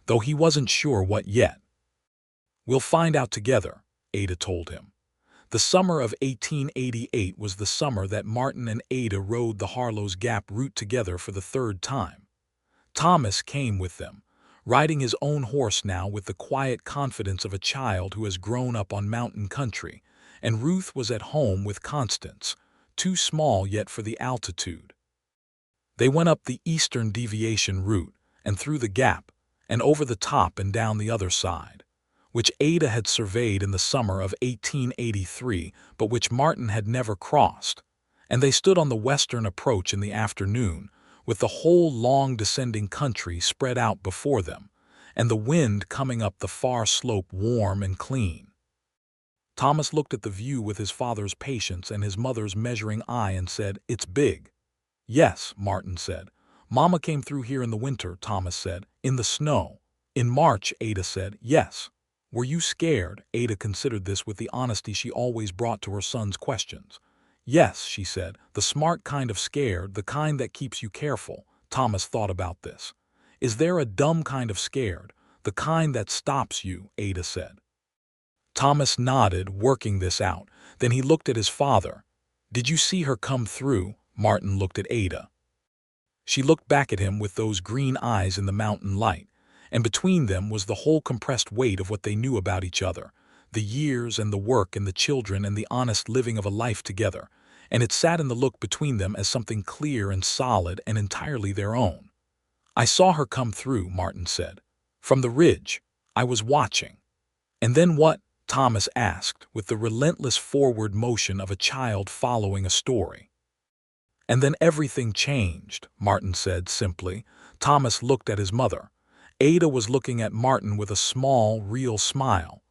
though he wasn't sure what yet. "We'll find out together," Ada told him. The summer of 1888 was the summer that Martin and Ada rode the Harlow's Gap route together for the 3rd time. Thomas came with them, riding his own horse now with the quiet confidence of a child who has grown up on mountain country, and Ruth was at home with Constance, too small yet for the altitude. They went up the eastern deviation route, and through the gap, and over the top and down the other side, which Ada had surveyed in the summer of 1883, but which Martin had never crossed, and they stood on the western approach in the afternoon, with the whole long descending country spread out before them, and the wind coming up the far slope warm and clean. Thomas looked at the view with his father's patience and his mother's measuring eye and said, "It's big." "Yes," Martin said. "Mama came through here in the winter," Thomas said. "In the snow." "In March," Ada said. "Yes." "Were you scared?" Ada considered this with the honesty she always brought to her son's questions. "Yes," she said, "the smart kind of scared, the kind that keeps you careful." Thomas thought about this. "Is there a dumb kind of scared, the kind that stops you?" Ada said. Thomas nodded, working this out. Then he looked at his father. "Did you see her come through?" Martin looked at Ada. She looked back at him with those green eyes in the mountain light, and between them was the whole compressed weight of what they knew about each other, the years and the work and the children and the honest living of a life together, and it sat in the look between them as something clear and solid and entirely their own. "I saw her come through," Martin said. "From the ridge. I was watching." "And then what?" Thomas asked, with the relentless forward motion of a child following a story. "And then everything changed," Martin said simply. Thomas looked at his mother. Ada was looking at Martin with a small, real smile.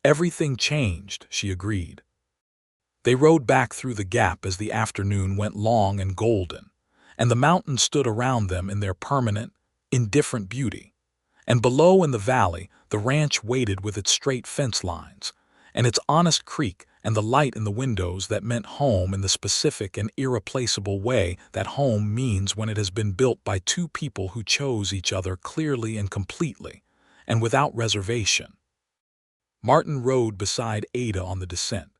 "Everything changed," she agreed. They rode back through the gap as the afternoon went long and golden, and the mountains stood around them in their permanent, indifferent beauty. And below in the valley, the ranch waited with its straight fence lines, and its honest creek and the light in the windows that meant home in the specific and irreplaceable way that home means when it has been built by 2 people who chose each other clearly and completely, and without reservation. Martin rode beside Ada on the descent,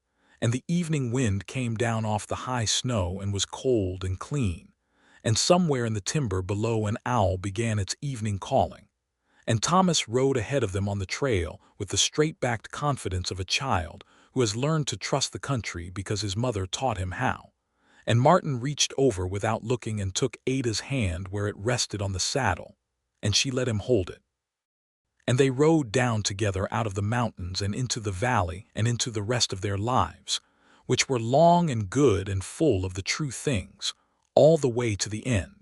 and the evening wind came down off the high snow and was cold and clean, and somewhere in the timber below an owl began its evening calling. And Thomas rode ahead of them on the trail with the straight-backed confidence of a child who has learned to trust the country because his mother taught him how. And Martin reached over without looking and took Ada's hand where it rested on the saddle, and she let him hold it. And they rode down together out of the mountains and into the valley and into the rest of their lives, which were long and good and full of the true things, all the way to the end.